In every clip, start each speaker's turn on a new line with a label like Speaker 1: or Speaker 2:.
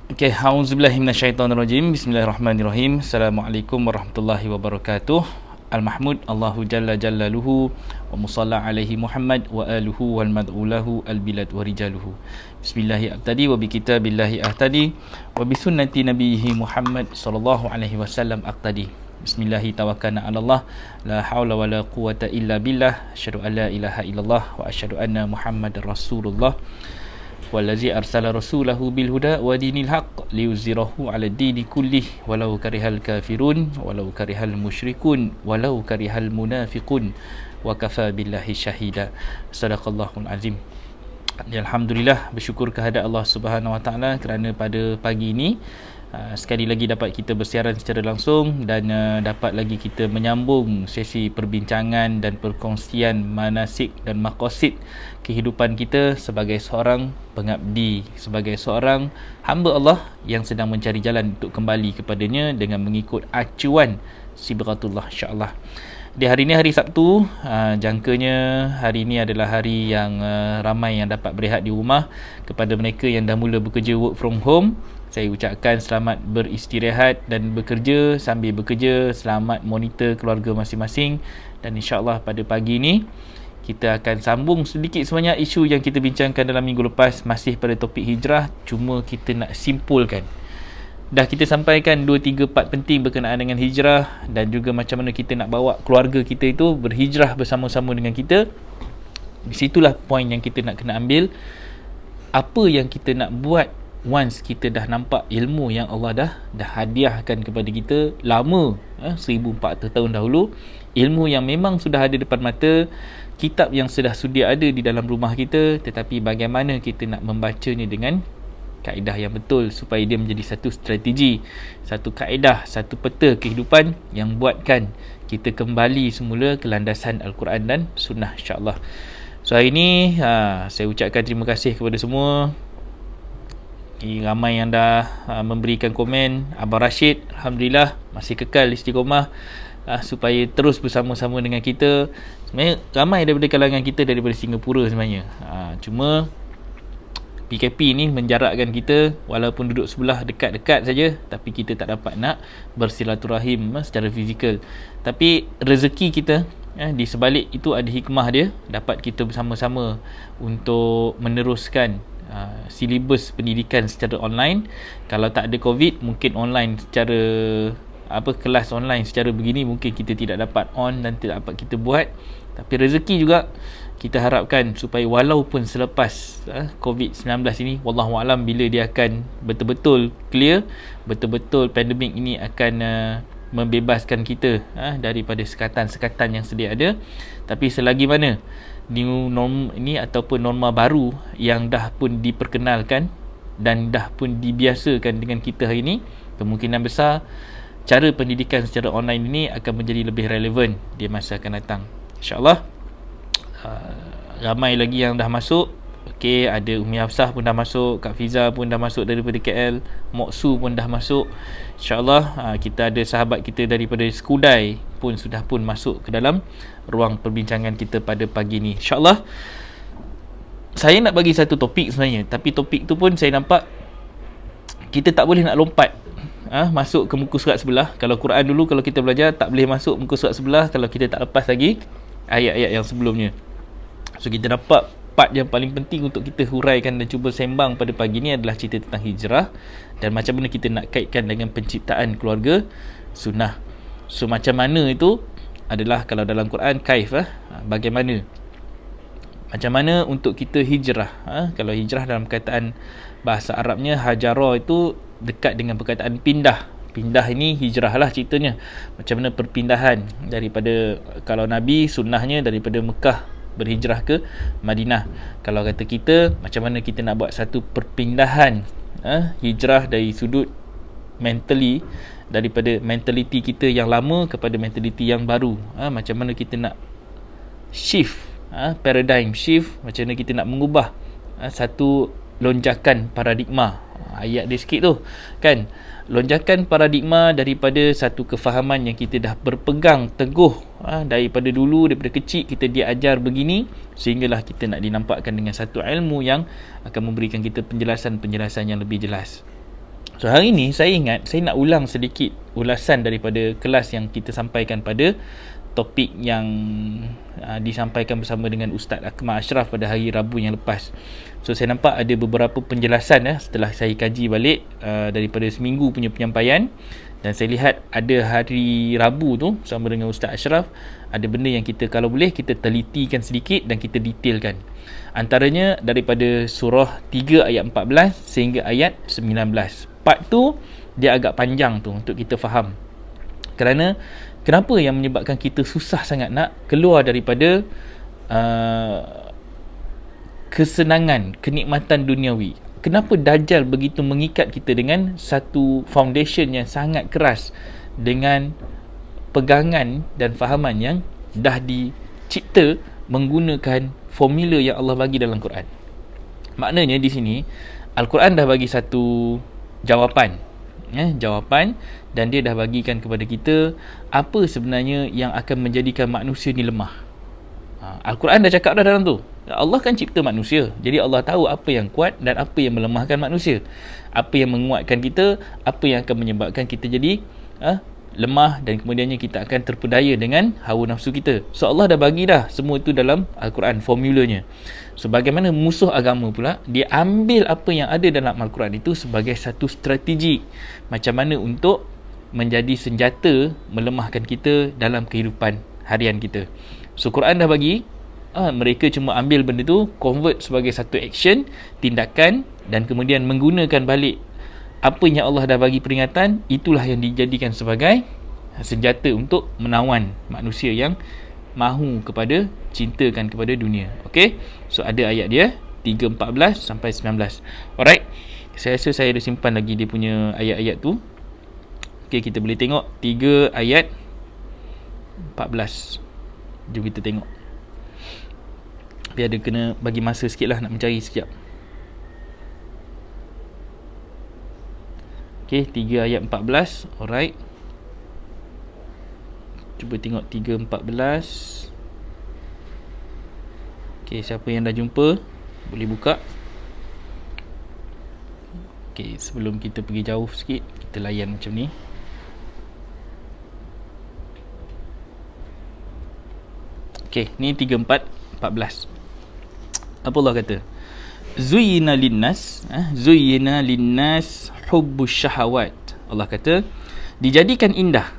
Speaker 1: Okay, auzubillahi minasyaitonirrajim. Bismillahirrahmanirrahim. Assalamualaikum warahmatullahi wabarakatuh. Al-Mahmud Allahu Jalla Jallaluhu wa musalla alaihi Muhammad wa aluhu wal mad'ulahu al-bilad wa rijaluhu. Bismillahi aqtadi wa bi kitabillahi ahtadi wa bi sunnati nabiyhi Muhammad sallallahu alaihi wasallam aqtadi. Bismillahi tawakkalna 'ala Allah, la haula wa la quwwata illa billah. Asyhadu an la ilaha illallah wa asyhadu anna Muhammadar Rasulullah. Wallazi arsala rasulahu bil huda wa dinil haqq liyuzhirahu 'ala ad-dini kullih walau karihal kafirun walau karihal musyrikun walau karihal munafiqun wa kafa billahi syahida. Sadaqallahul azim. Alhamdulillah, bersyukur kehadrat Allah Subhanahu wa taala kerana pada pagi ini sekali lagi dapat kita bersiaran secara langsung dan dapat lagi kita menyambung sesi perbincangan dan perkongsian manasik dan maqasid kehidupan kita sebagai seorang pengabdi, sebagai seorang hamba Allah yang sedang mencari jalan untuk kembali kepadanya dengan mengikut acuan Sibghatullah, insya-Allah. Di hari ini hari Sabtu, jangkanya hari ini adalah hari yang ramai yang dapat berehat di rumah. Kepada mereka yang dah mula bekerja work from home, saya ucapkan selamat beristirahat dan bekerja. Sambil bekerja, selamat monitor keluarga masing-masing. Dan insya-Allah pada pagi ini kita akan sambung sedikit sebanyak isu yang kita bincangkan dalam minggu lepas, masih pada topik hijrah, cuma kita nak simpulkan. Dah kita sampaikan 2, 3 part penting berkenaan dengan hijrah dan juga macam mana kita nak bawa keluarga kita itu berhijrah bersama-sama dengan kita. Di situlah poin yang kita nak kena ambil. Apa yang kita nak buat once kita dah nampak ilmu yang Allah dah hadiahkan kepada kita lama, 1400 tahun dahulu, ilmu yang memang sudah ada depan mata, kitab yang sudah sedia ada di dalam rumah kita, tetapi bagaimana kita nak membacanya dengan kaedah yang betul supaya dia menjadi satu strategi, satu kaedah, satu peta kehidupan yang buatkan kita kembali semula ke landasan Al-Quran dan Sunnah, insya-Allah. So hari ini saya ucapkan terima kasih kepada semua. Ramai yang dah memberikan komen. Abang Rashid, alhamdulillah masih kekal istiqomah supaya terus bersama-sama dengan kita. Sebenarnya ramai daripada kalangan kita daripada Singapura sebenarnya. Cuma PKP ni menjarakkan kita, walaupun duduk sebelah dekat-dekat saja, tapi kita tak dapat nak bersilaturahim secara fizikal. Tapi rezeki kita di sebalik itu ada hikmah dia, dapat kita bersama-sama untuk meneruskan silibus pendidikan secara online. Kalau tak ada COVID, mungkin online secara kelas online secara begini mungkin kita tidak dapat on dan tidak dapat kita buat. Tapi rezeki juga kita harapkan supaya walaupun selepas COVID-19 ini, wallahualam bila dia akan betul-betul clear, betul-betul pandemik ini akan membebaskan kita daripada sekatan-sekatan yang sedia ada. Tapi selagi mana new norm ini ataupun norma baru yang dah pun diperkenalkan dan dah pun dibiasakan dengan kita hari ini, kemungkinan besar cara pendidikan secara online ini akan menjadi lebih relevan di masa akan datang, insya-Allah. Ramai lagi yang dah masuk. Okey, ada Umi Hafsah pun dah masuk, Kak Fiza pun dah masuk daripada KL, Moksu pun dah masuk. InsyaAllah kita ada sahabat kita daripada Skudai pun sudah pun masuk ke dalam ruang perbincangan kita pada pagi ni. InsyaAllah saya nak bagi satu topik sebenarnya, tapi topik tu pun saya nampak kita tak boleh nak lompat masuk ke muka surat sebelah. Kalau Quran dulu kalau kita belajar tak boleh masuk muka surat sebelah kalau kita tak lepas lagi ayat-ayat yang sebelumnya. So kita dapat part yang paling penting untuk kita huraikan dan cuba sembang pada pagi ni adalah cerita tentang hijrah dan macam mana kita nak kaitkan dengan penciptaan keluarga sunnah. So macam mana itu adalah kalau dalam Quran kaif, bagaimana, macam mana untuk kita hijrah. Kalau hijrah dalam perkataan bahasa Arabnya hajara itu dekat dengan perkataan pindah. Pindah ini hijrah lah ceritanya. Macam mana perpindahan daripada, kalau Nabi sunnahnya daripada Mekah berhijrah ke Madinah. Kalau kata kita, macam mana kita nak buat satu perpindahan hijrah dari sudut mentally, daripada mentaliti kita yang lama kepada mentaliti yang baru. Macam mana kita nak shift, paradigm shift, macam mana kita nak mengubah satu lonjakan paradigma. Ayat dia sikit tu kan, lonjakan paradigma daripada satu kefahaman yang kita dah berpegang teguh daripada dulu, daripada kecil kita diajar begini, sehinggalah kita nak dinampakkan dengan satu ilmu yang akan memberikan kita penjelasan-penjelasan yang lebih jelas. So hari ni saya ingat saya nak ulang sedikit ulasan daripada kelas yang kita sampaikan pada topik yang disampaikan bersama dengan Ustaz Akmal Ashraf pada hari Rabu yang lepas. So saya nampak ada beberapa penjelasan setelah saya kaji balik daripada seminggu punya penyampaian, dan saya lihat ada hari Rabu tu bersama dengan Ustaz Ashraf ada benda yang kita kalau boleh kita telitikan sedikit dan kita detailkan. Antaranya daripada surah 3 ayat 14 sehingga ayat 19. Part tu dia agak panjang tu untuk kita faham. Kerana kenapa yang menyebabkan kita susah sangat nak keluar daripada kesenangan, kenikmatan duniawi. Kenapa Dajjal begitu mengikat kita dengan satu foundation yang sangat keras, dengan pegangan dan fahaman yang dah dicipta menggunakan formula yang Allah bagi dalam Quran. Maknanya di sini Al-Quran dah bagi satu jawapan, dan dia dah bagikan kepada kita apa sebenarnya yang akan menjadikan manusia ni lemah. Al-Quran dah cakap dah dalam tu. Allah kan cipta manusia, jadi Allah tahu apa yang kuat dan apa yang melemahkan manusia, apa yang menguatkan kita, apa yang akan menyebabkan kita jadi lemah, dan kemudiannya kita akan terpedaya dengan hawa nafsu kita. So Allah dah bagi dah semua itu dalam Al-Quran, formulanya. So bagaimana musuh agama pula, dia ambil apa yang ada dalam Al-Quran itu sebagai satu strategi macam mana untuk menjadi senjata melemahkan kita dalam kehidupan harian kita. So Quran dah bagi, mereka cuma ambil benda tu, convert sebagai satu action, tindakan, dan kemudian menggunakan balik apa yang Allah dah bagi peringatan. Itulah yang dijadikan sebagai senjata untuk menawan manusia yang mahu kepada, cintakan kepada dunia. Okay, so ada ayat dia 3:14 sampai 19. Alright, saya rasa saya ada simpan lagi dia punya ayat-ayat tu. Okay, kita boleh tengok 3 ayat 14. Jom kita tengok. Biar ada kena bagi masa sikit lah nak mencari sekejap. Okay, 3 ayat 14. Alright, cuba tengok 3:14. Okay, siapa yang dah jumpa boleh buka. Okay, sebelum kita pergi jauh sikit, kita layan macam ni. Okay, ni 3:14. Apa Allah kata? Zuyyina linnas hubbus syahawat. Allah kata dijadikan indah.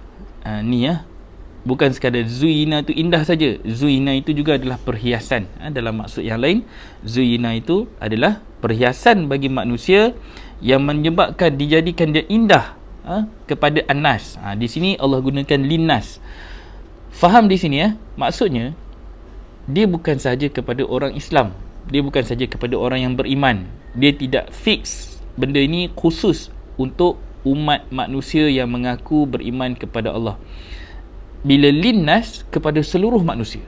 Speaker 1: Bukan sekadar zuyyina tu indah saja. Zuyyina itu juga adalah perhiasan. Dalam maksud yang lain, zuyyina itu adalah perhiasan bagi manusia yang menyebabkan dijadikan dia indah kepada annas. Di sini Allah gunakan linnas. Faham di sini maksudnya dia bukan sahaja kepada orang Islam, dia bukan saja kepada orang yang beriman. Dia tidak fix benda ini khusus untuk umat manusia yang mengaku beriman kepada Allah. Bila linnas, kepada seluruh manusia.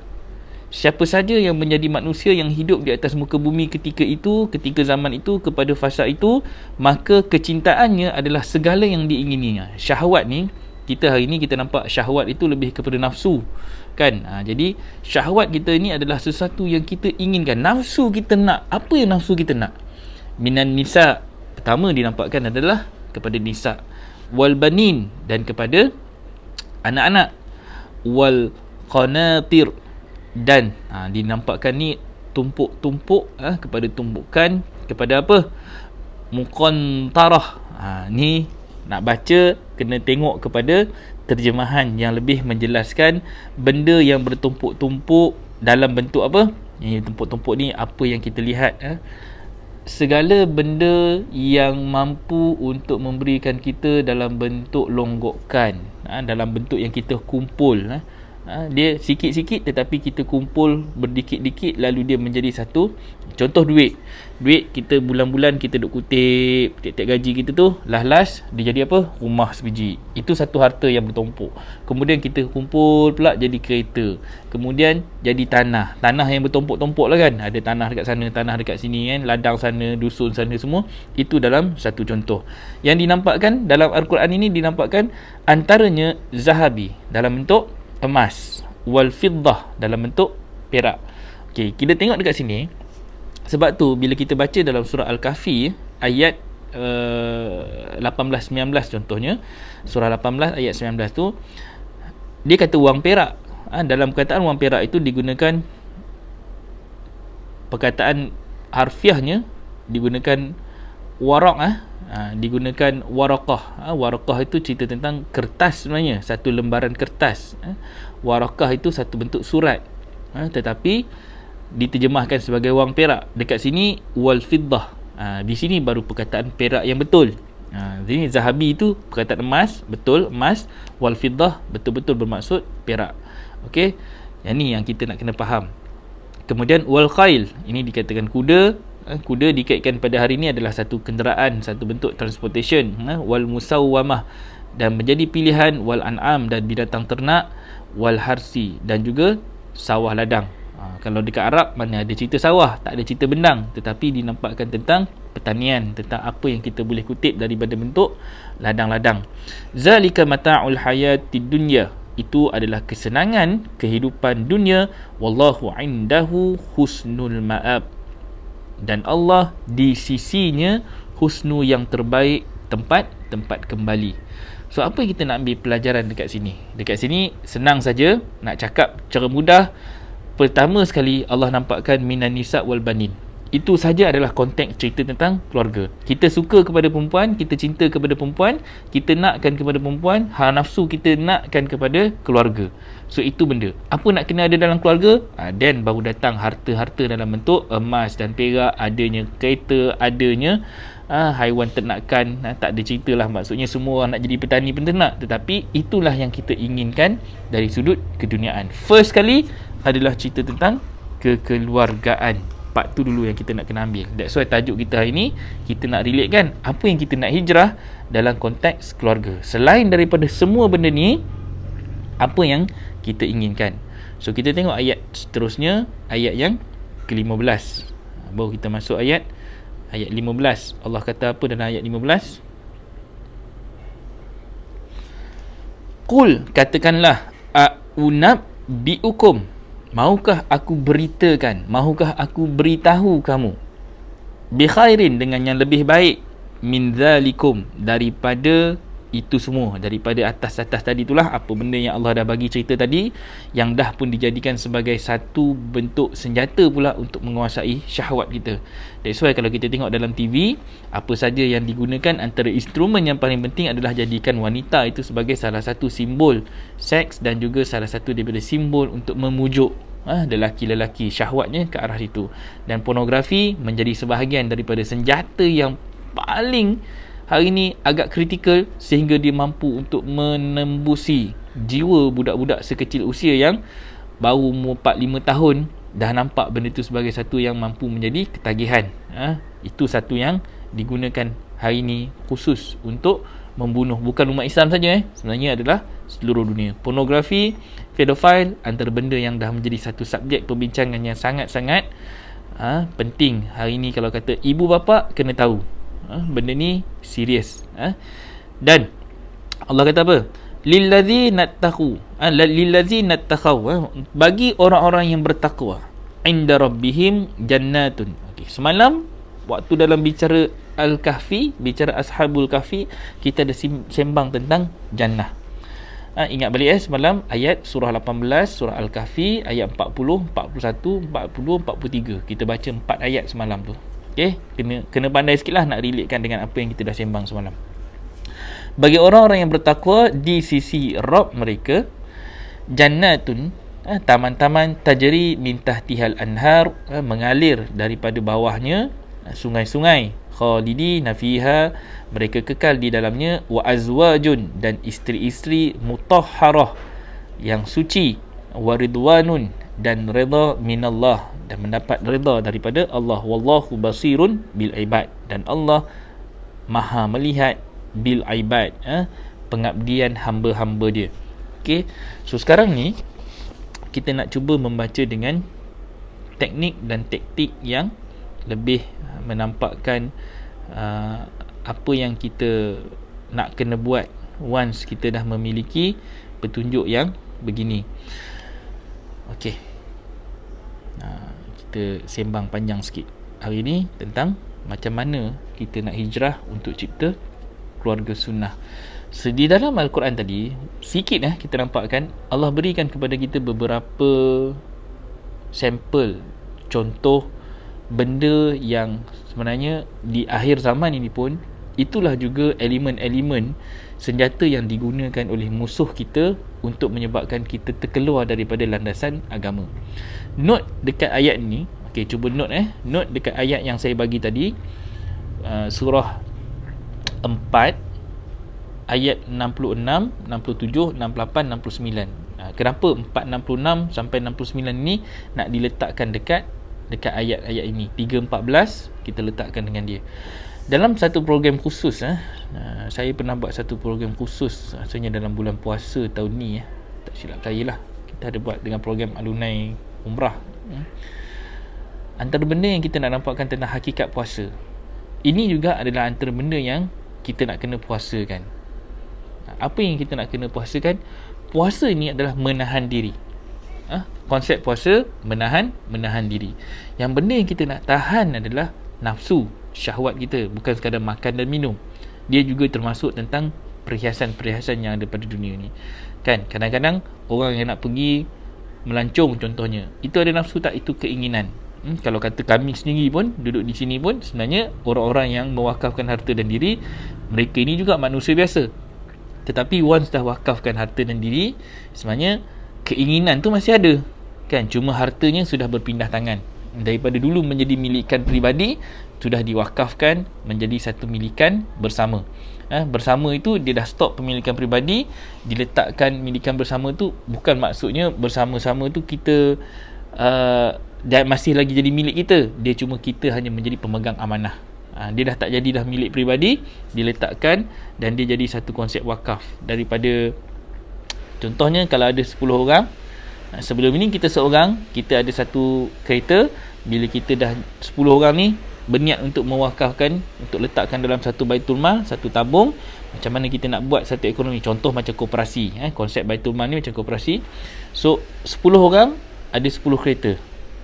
Speaker 1: Siapa saja yang menjadi manusia yang hidup di atas muka bumi ketika itu, ketika zaman itu, kepada fasa itu, maka kecintaannya adalah segala yang diingininya. Syahwat ni, kita hari ni kita nampak syahwat itu lebih kepada nafsu, kan? Jadi syahwat kita ini adalah sesuatu yang kita inginkan. Nafsu kita nak. Apa yang nafsu kita nak? Minan nisa, pertama dinampakkan adalah kepada nisa. Wal banin, dan kepada anak-anak. Wal qanatir, dan dinampakkan ni tumpuk-tumpuk kepada tumpukan, kepada apa? Muqantarah. Ni nak baca kena tengok kepada terjemahan yang lebih menjelaskan benda yang bertumpuk-tumpuk dalam bentuk apa. Yang tumpuk-tumpuk ni apa yang kita lihat, segala benda yang mampu untuk memberikan kita dalam bentuk longgokan, dalam bentuk yang kita kumpul. Dia sikit-sikit tetapi kita kumpul berdikit-dikit, lalu dia menjadi satu. Contoh duit kita bulan-bulan kita duk kutip tiap-tiap gaji kita tu, last dia jadi apa? Rumah sebiji. Itu satu harta yang bertumpuk. Kemudian kita kumpul pula jadi kereta, kemudian jadi tanah yang bertumpuk-tumpuk lah kan. Ada tanah dekat sana, tanah dekat sini kan, ladang sana, dusun sana, semua. Itu dalam satu contoh. Yang dinampakkan dalam Al-Quran ini, dinampakkan antaranya zahabi dalam bentuk emas, wal fiddah dalam bentuk perak. Okey, kita tengok dekat sini. Sebab tu bila kita baca dalam surah Al-Kahfi ayat 18-19 contohnya, surah 18 ayat 19 tu dia kata wang perak. Dalam perkataan wang perak itu digunakan perkataan harfiahnya, digunakan warak, digunakan warakah. Warakah itu cerita tentang kertas sebenarnya, satu lembaran kertas. Warakah itu satu bentuk surat, tetapi diterjemahkan sebagai wang perak. Dekat sini wal fiddah, di sini baru perkataan perak yang betul. Jadi zahabi itu perkataan emas, betul emas. Wal fiddah betul-betul bermaksud perak. Okey, yang ni yang kita nak kena faham. Kemudian wal khail, ini dikatakan kuda. Kuda dikaitkan pada hari ini adalah satu kenderaan, satu bentuk transportation. Wal musawwamah, dan menjadi pilihan. Wal an'am, dan binatang ternak. Wal harsi, dan juga sawah ladang. Kalau dekat Arab mana ada cerita sawah, tak ada cerita bendang, tetapi dinampakkan tentang pertanian, tentang apa yang kita boleh kutip daripada bentuk ladang-ladang. Zalika mata'ul hayatid dunya, itu adalah kesenangan kehidupan dunia. Wallahu indahu husnul ma'ab, dan Allah di sisinya husnu, yang terbaik tempat kembali. So apa yang kita nak ambil pelajaran dekat sini? Dekat sini senang saja nak cakap cara mudah. Pertama sekali Allah nampakkan minan nisa wal banin. Itu saja adalah konteks cerita tentang keluarga. Kita suka kepada perempuan, kita cinta kepada perempuan, kita nakkan kepada perempuan, nafsu kita nakkan kepada keluarga. So itu benda. Apa nak kena ada dalam keluarga? Then baru datang harta-harta dalam bentuk emas dan perak, adanya kereta, adanya haiwan ternakan. Tak ada cerita lah, maksudnya semua orang nak jadi petani penternak, tetapi itulah yang kita inginkan dari sudut keduniaan. First kali adalah cerita tentang kekeluargaan. Part tu dulu yang kita nak kena ambil. That's why tajuk kita hari ni, kita nak relate kan apa yang kita nak hijrah dalam konteks keluarga. Selain daripada semua benda ni, apa yang kita inginkan. So kita tengok ayat seterusnya, ayat yang ke-15. Baru kita masuk ayat 15. Allah kata apa dalam ayat 15? Qul, katakanlah, a'unabbi'ukum, maukah aku beritakan, maukah aku beritahu kamu, bi khairin, dengan yang lebih baik, min zalikum, daripada itu semua, daripada atas-atas tadi itulah, apa benda yang Allah dah bagi cerita tadi, yang dah pun dijadikan sebagai satu bentuk senjata pula untuk menguasai syahwat kita. That's why kalau kita tengok dalam TV, apa saja yang digunakan, antara instrumen yang paling penting adalah jadikan wanita itu sebagai salah satu simbol seks, dan juga salah satu daripada simbol untuk memujuk lelaki-lelaki, syahwatnya ke arah itu. Dan pornografi menjadi sebahagian daripada senjata yang paling hari ni agak kritikal, sehingga dia mampu untuk menembusi jiwa budak-budak sekecil usia yang baru umur 4-5 tahun dah nampak benda itu sebagai satu yang mampu menjadi ketagihan. Itu satu yang digunakan hari ni khusus untuk membunuh, bukan umat Islam saja, sebenarnya adalah seluruh dunia. Pornografi, pedofile, antara benda yang dah menjadi satu subjek perbincangan yang sangat-sangat penting hari ni. Kalau kata ibu bapa kena tahu, benda ni serius. Dan Allah kata apa? Lilladzina taqaw, bagi orang-orang yang bertakwa, inda rabbihim jannatun. Semalam waktu dalam bicara Al-Kahfi, bicara Ashabul Kahfi, kita ada sembang tentang jannah. Ingat balik semalam ayat surah 18 surah Al-Kahfi, ayat 40, 41, 40, 43. Kita baca 4 ayat semalam tu. Okay, kena pandai sikit lah nak relatekan dengan apa yang kita dah sembang semalam. Bagi orang-orang yang bertakwa di sisi Rabb mereka, jannatun, taman-taman, tajri min tahtihal anhar, mengalir daripada bawahnya sungai-sungai, khalidina fiha, mereka kekal di dalamnya, wa azwajun, dan isteri-isteri, mutahharah, yang suci, wa ridwanun, dan redha minallah, dan mendapat redha daripada Allah. Wallahu basirun bil ibad, dan Allah maha melihat bil ibad, pengabdian hamba-hamba dia. Okay, so sekarang ni kita nak cuba membaca dengan teknik dan taktik yang lebih menampakkan apa yang kita nak kena buat once kita dah memiliki petunjuk yang begini. Okey, kita sembang panjang sikit hari ni tentang macam mana kita nak hijrah untuk cipta keluarga sunnah. Di dalam Al-Quran tadi, sikit kita nampakkan Allah berikan kepada kita beberapa sampel, contoh benda yang sebenarnya di akhir zaman ini pun itulah juga elemen-elemen senjata yang digunakan oleh musuh kita untuk menyebabkan kita terkeluar daripada landasan agama. Note dekat ayat ni, okey, cuba note note dekat ayat yang saya bagi tadi, surah 4 ayat 66, 67, 68, 69. Kenapa 466 sampai 69 ni nak diletakkan dekat ayat-ayat ini? 314 kita letakkan dengan dia. Dalam satu program khusus, saya pernah buat satu program khusus rasanya dalam bulan puasa tahun ni, tak silap saya lah, kita ada buat dengan program alumni umrah. Antara benda yang kita nak nampakkan tentang hakikat puasa, ini juga adalah antara benda yang kita nak kena puasakan. Apa yang kita nak kena puasakan? Puasa ni adalah menahan diri. Konsep puasa menahan diri. Yang benda yang kita nak tahan adalah nafsu, syahwat kita, bukan sekadar makan dan minum. Dia juga termasuk tentang perhiasan-perhiasan yang ada pada dunia ni. Kan, kadang-kadang orang yang nak pergi melancong contohnya, itu ada nafsu tak? Itu keinginan. Kalau kata kami sendiri pun duduk di sini pun, sebenarnya orang-orang yang mewakafkan harta dan diri, mereka ini juga manusia biasa. Tetapi once dah wakafkan harta dan diri, sebenarnya keinginan tu masih ada, kan? Cuma hartanya sudah berpindah tangan. Daripada dulu menjadi milikan peribadi, sudah diwakafkan menjadi satu milikan bersama. Bersama itu dia dah stop pemilikan peribadi, diletakkan milikan bersama tu bukan maksudnya bersama-sama tu kita dan masih lagi jadi milik kita. Dia cuma kita hanya menjadi pemegang amanah. Dia dah tak jadi dah milik peribadi, diletakkan dan dia jadi satu konsep wakaf. Daripada contohnya kalau ada 10 orang, sebelum ini kita seorang, kita ada satu kereta. Bila kita dah 10 orang ni berniat untuk mewakafkan, untuk letakkan dalam satu baitul mal, satu tabung, macam mana kita nak buat satu ekonomi. Contoh macam koperasi, konsep baitul mal ni macam koperasi. So 10 orang ada 10 kereta.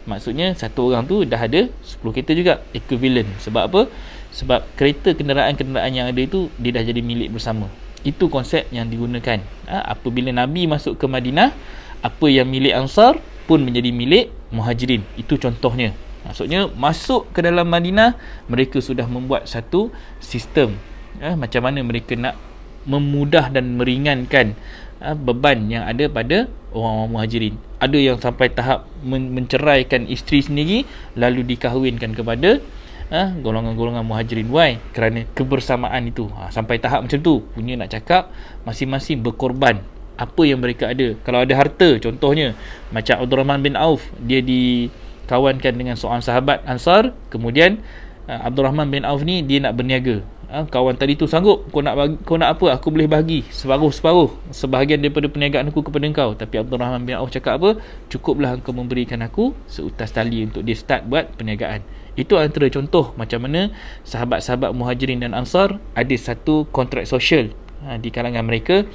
Speaker 1: Maksudnya satu orang tu dah ada 10 kereta juga, equivalent. Sebab apa? Sebab kereta kenderaan-kenderaan yang ada itu dia dah jadi milik bersama. Itu konsep yang digunakan. Apabila Nabi masuk ke Madinah, apa yang milik Ansar pun menjadi milik Muhajirin. Itu contohnya. Maksudnya masuk ke dalam Madinah, mereka sudah membuat satu sistem macam mana mereka nak memudah dan meringankan beban yang ada pada orang-orang Muhajirin. Ada yang sampai tahap menceraikan isteri sendiri lalu dikahwinkan kepada golongan-golongan Muhajirin. Why? Kerana kebersamaan itu. Sampai tahap macam tu. Punya nak cakap masing-masing berkorban apa yang mereka ada. Kalau ada harta, contohnya macam Abdul Rahman bin Auf, dia dikawankan dengan seorang sahabat Ansar. Kemudian Abdul Rahman bin Auf ni dia nak berniaga. Kawan tadi tu sanggup, kau nak apa, aku boleh bahagi separuh sebahagian daripada perniagaan aku kepada engkau. Tapi Abdul Rahman bin Auf cakap apa? Cukuplah engkau memberikan aku seutas tali untuk dia start buat perniagaan. Itu antara contoh macam mana sahabat-sahabat Muhajirin dan Ansar ada satu kontrak sosial di kalangan mereka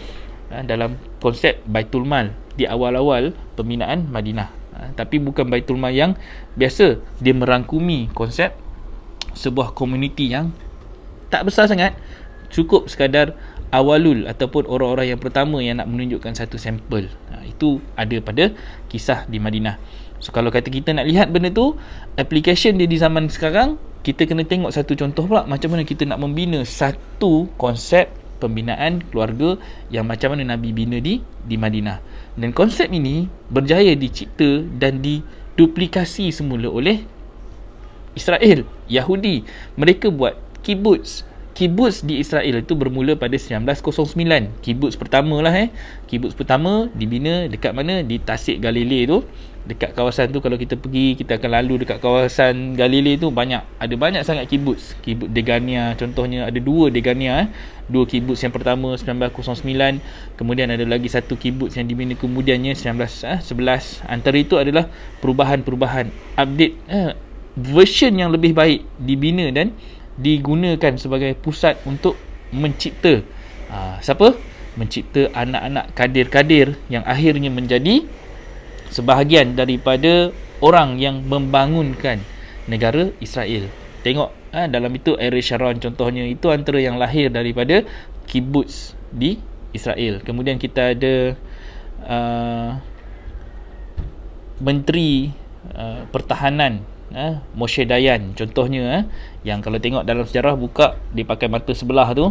Speaker 1: dalam konsep Baitul Mal di awal-awal pembinaan Madinah. Tapi bukan Baitul Mal yang biasa, dia merangkumi konsep sebuah komuniti yang tak besar sangat, cukup sekadar awalul ataupun orang-orang yang pertama yang nak menunjukkan satu sampel. Itu ada pada kisah di Madinah. So kalau kata kita nak lihat benda tu, application dia di zaman sekarang, kita kena tengok satu contoh pula macam mana kita nak membina satu konsep pembinaan keluarga yang macam mana Nabi bina di Madinah. Dan konsep ini berjaya dicipta dan diduplikasi semula oleh Israel, Yahudi. Mereka buat kibbutz. Kibbutz di Israel itu bermula pada 1909. Kibbutz pertama lah Kibbutz pertama dibina dekat mana? Di Tasik Galilei tu. Dekat kawasan tu kalau kita pergi, kita akan lalu dekat kawasan Galilei tu, ada banyak sangat kibbutz. Kibbutz Degania contohnya, ada 2 Degania, 2 kibbutz. Yang pertama 1909, kemudian ada lagi satu kibbutz yang dibina kemudiannya 1911. Antara itu adalah perubahan-perubahan, update, version yang lebih baik dibina dan digunakan sebagai pusat untuk mencipta siapa? Mencipta anak-anak kadir-kadir yang akhirnya menjadi sebahagian daripada orang yang membangunkan negara Israel. Tengok dalam itu Ariel Sharon contohnya, itu antara yang lahir daripada kibbutz di Israel. Kemudian kita ada menteri pertahanan, Moshe Dayan contohnya, yang kalau tengok dalam sejarah buka dia pakai mata sebelah tu,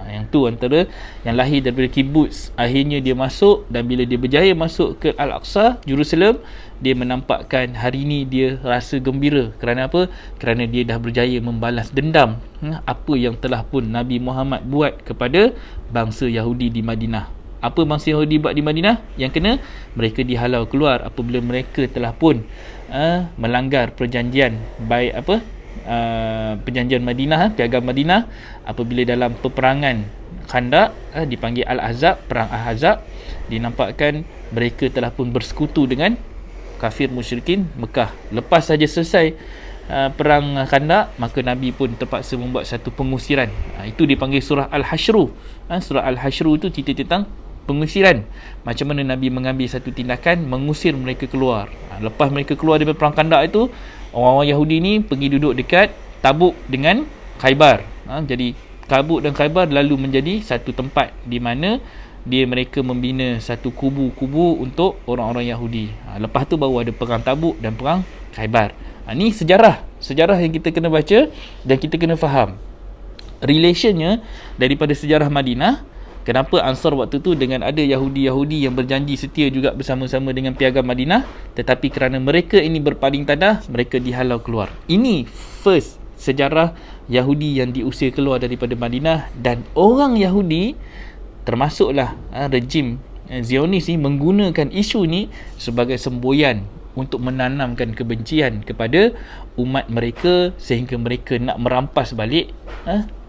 Speaker 1: yang tu antara yang lahir daripada kibbutz. Akhirnya dia masuk, dan bila dia berjaya masuk ke Al-Aqsa, Jerusalem, dia menampakkan hari ni dia rasa gembira. Kerana apa? Kerana dia dah berjaya membalas dendam apa yang telah pun Nabi Muhammad buat kepada bangsa Yahudi di Madinah. Apa bangsa Yahudi buat di Madinah? Yang kena, mereka dihalau keluar apabila mereka telah pun melanggar perjanjian perjanjian Madinah, piagam Madinah, apabila dalam peperangan Khandaq, dipanggil Al-Ahzab, perang Al-Ahzab, dinampakkan mereka telah pun bersekutu dengan kafir musyrikin Mekah. Lepas saja selesai perang Khandaq, maka Nabi pun terpaksa membuat satu pengusiran. Itu dipanggil surah Al-Hashru. Surah Al-Hashru itu cerita tentang pengusiran. Macam mana Nabi mengambil satu tindakan mengusir mereka keluar. Lepas mereka keluar daripada perang Khandaq itu, orang-orang Yahudi ni pergi duduk dekat Tabuk dengan Khaybar. Jadi Tabuk dan Khaybar lalu menjadi satu tempat di mana mereka membina satu kubu-kubu untuk orang-orang Yahudi. Lepas tu baru ada perang Tabuk dan perang Khaybar. Ni sejarah yang kita kena baca dan kita kena faham relationnya daripada sejarah Madinah. Kenapa Ansar waktu tu dengan ada Yahudi-Yahudi yang berjanji setia juga bersama-sama dengan piagam Madinah, tetapi kerana mereka ini berpaling tanah, mereka dihalau keluar. Ini first sejarah Yahudi yang diusir keluar daripada Madinah, dan orang Yahudi termasuklah rejim Zionis ni menggunakan isu ni sebagai semboyan untuk menanamkan kebencian kepada umat mereka, sehingga mereka nak merampas balik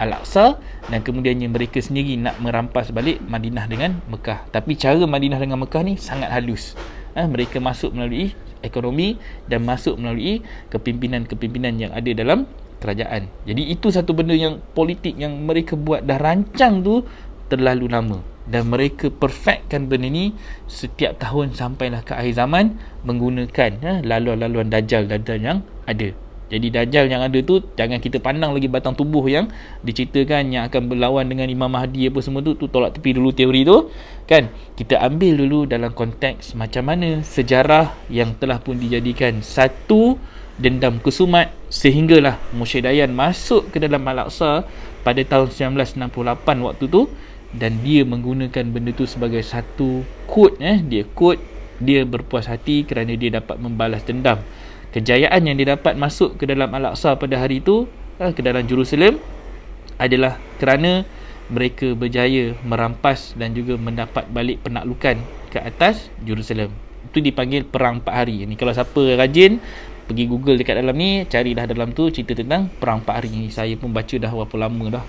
Speaker 1: Al-Aqsa, dan kemudiannya mereka sendiri nak merampas balik Madinah dengan Mekah. Tapi cara Madinah dengan Mekah ni sangat halus. Mereka masuk melalui ekonomi dan masuk melalui kepimpinan-kepimpinan yang ada dalam kerajaan. Jadi itu satu benda yang politik yang mereka buat dah rancang tu terlalu lama, dan mereka perfectkan benda ni setiap tahun sampailah ke akhir zaman menggunakan laluan-laluan Dajjal yang ada. Jadi Dajjal yang ada tu jangan kita pandang lagi batang tubuh yang diceritakan yang akan berlawan dengan Imam Mahdi apa semua tu tolak tepi dulu teori tu kan. Kita ambil dulu dalam konteks macam mana sejarah yang telah pun dijadikan satu dendam kesumat, sehinggalah Moshe Dayan masuk ke dalam Al-Aqsa pada tahun 1968 waktu tu, dan dia menggunakan benda tu sebagai satu kod. Dia berpuas hati kerana dia dapat membalas dendam. Kejayaan yang dia dapat masuk ke dalam Al-Aqsa pada hari itu, ke dalam Jerusalem, adalah kerana mereka berjaya merampas dan juga mendapat balik penaklukan ke atas Jerusalem. Itu dipanggil Perang 4 Hari. Ni kalau siapa rajin pergi Google dekat dalam ni, carilah dalam tu cerita tentang Perang 4 Hari ni. Saya pun baca dah berapa lama dah.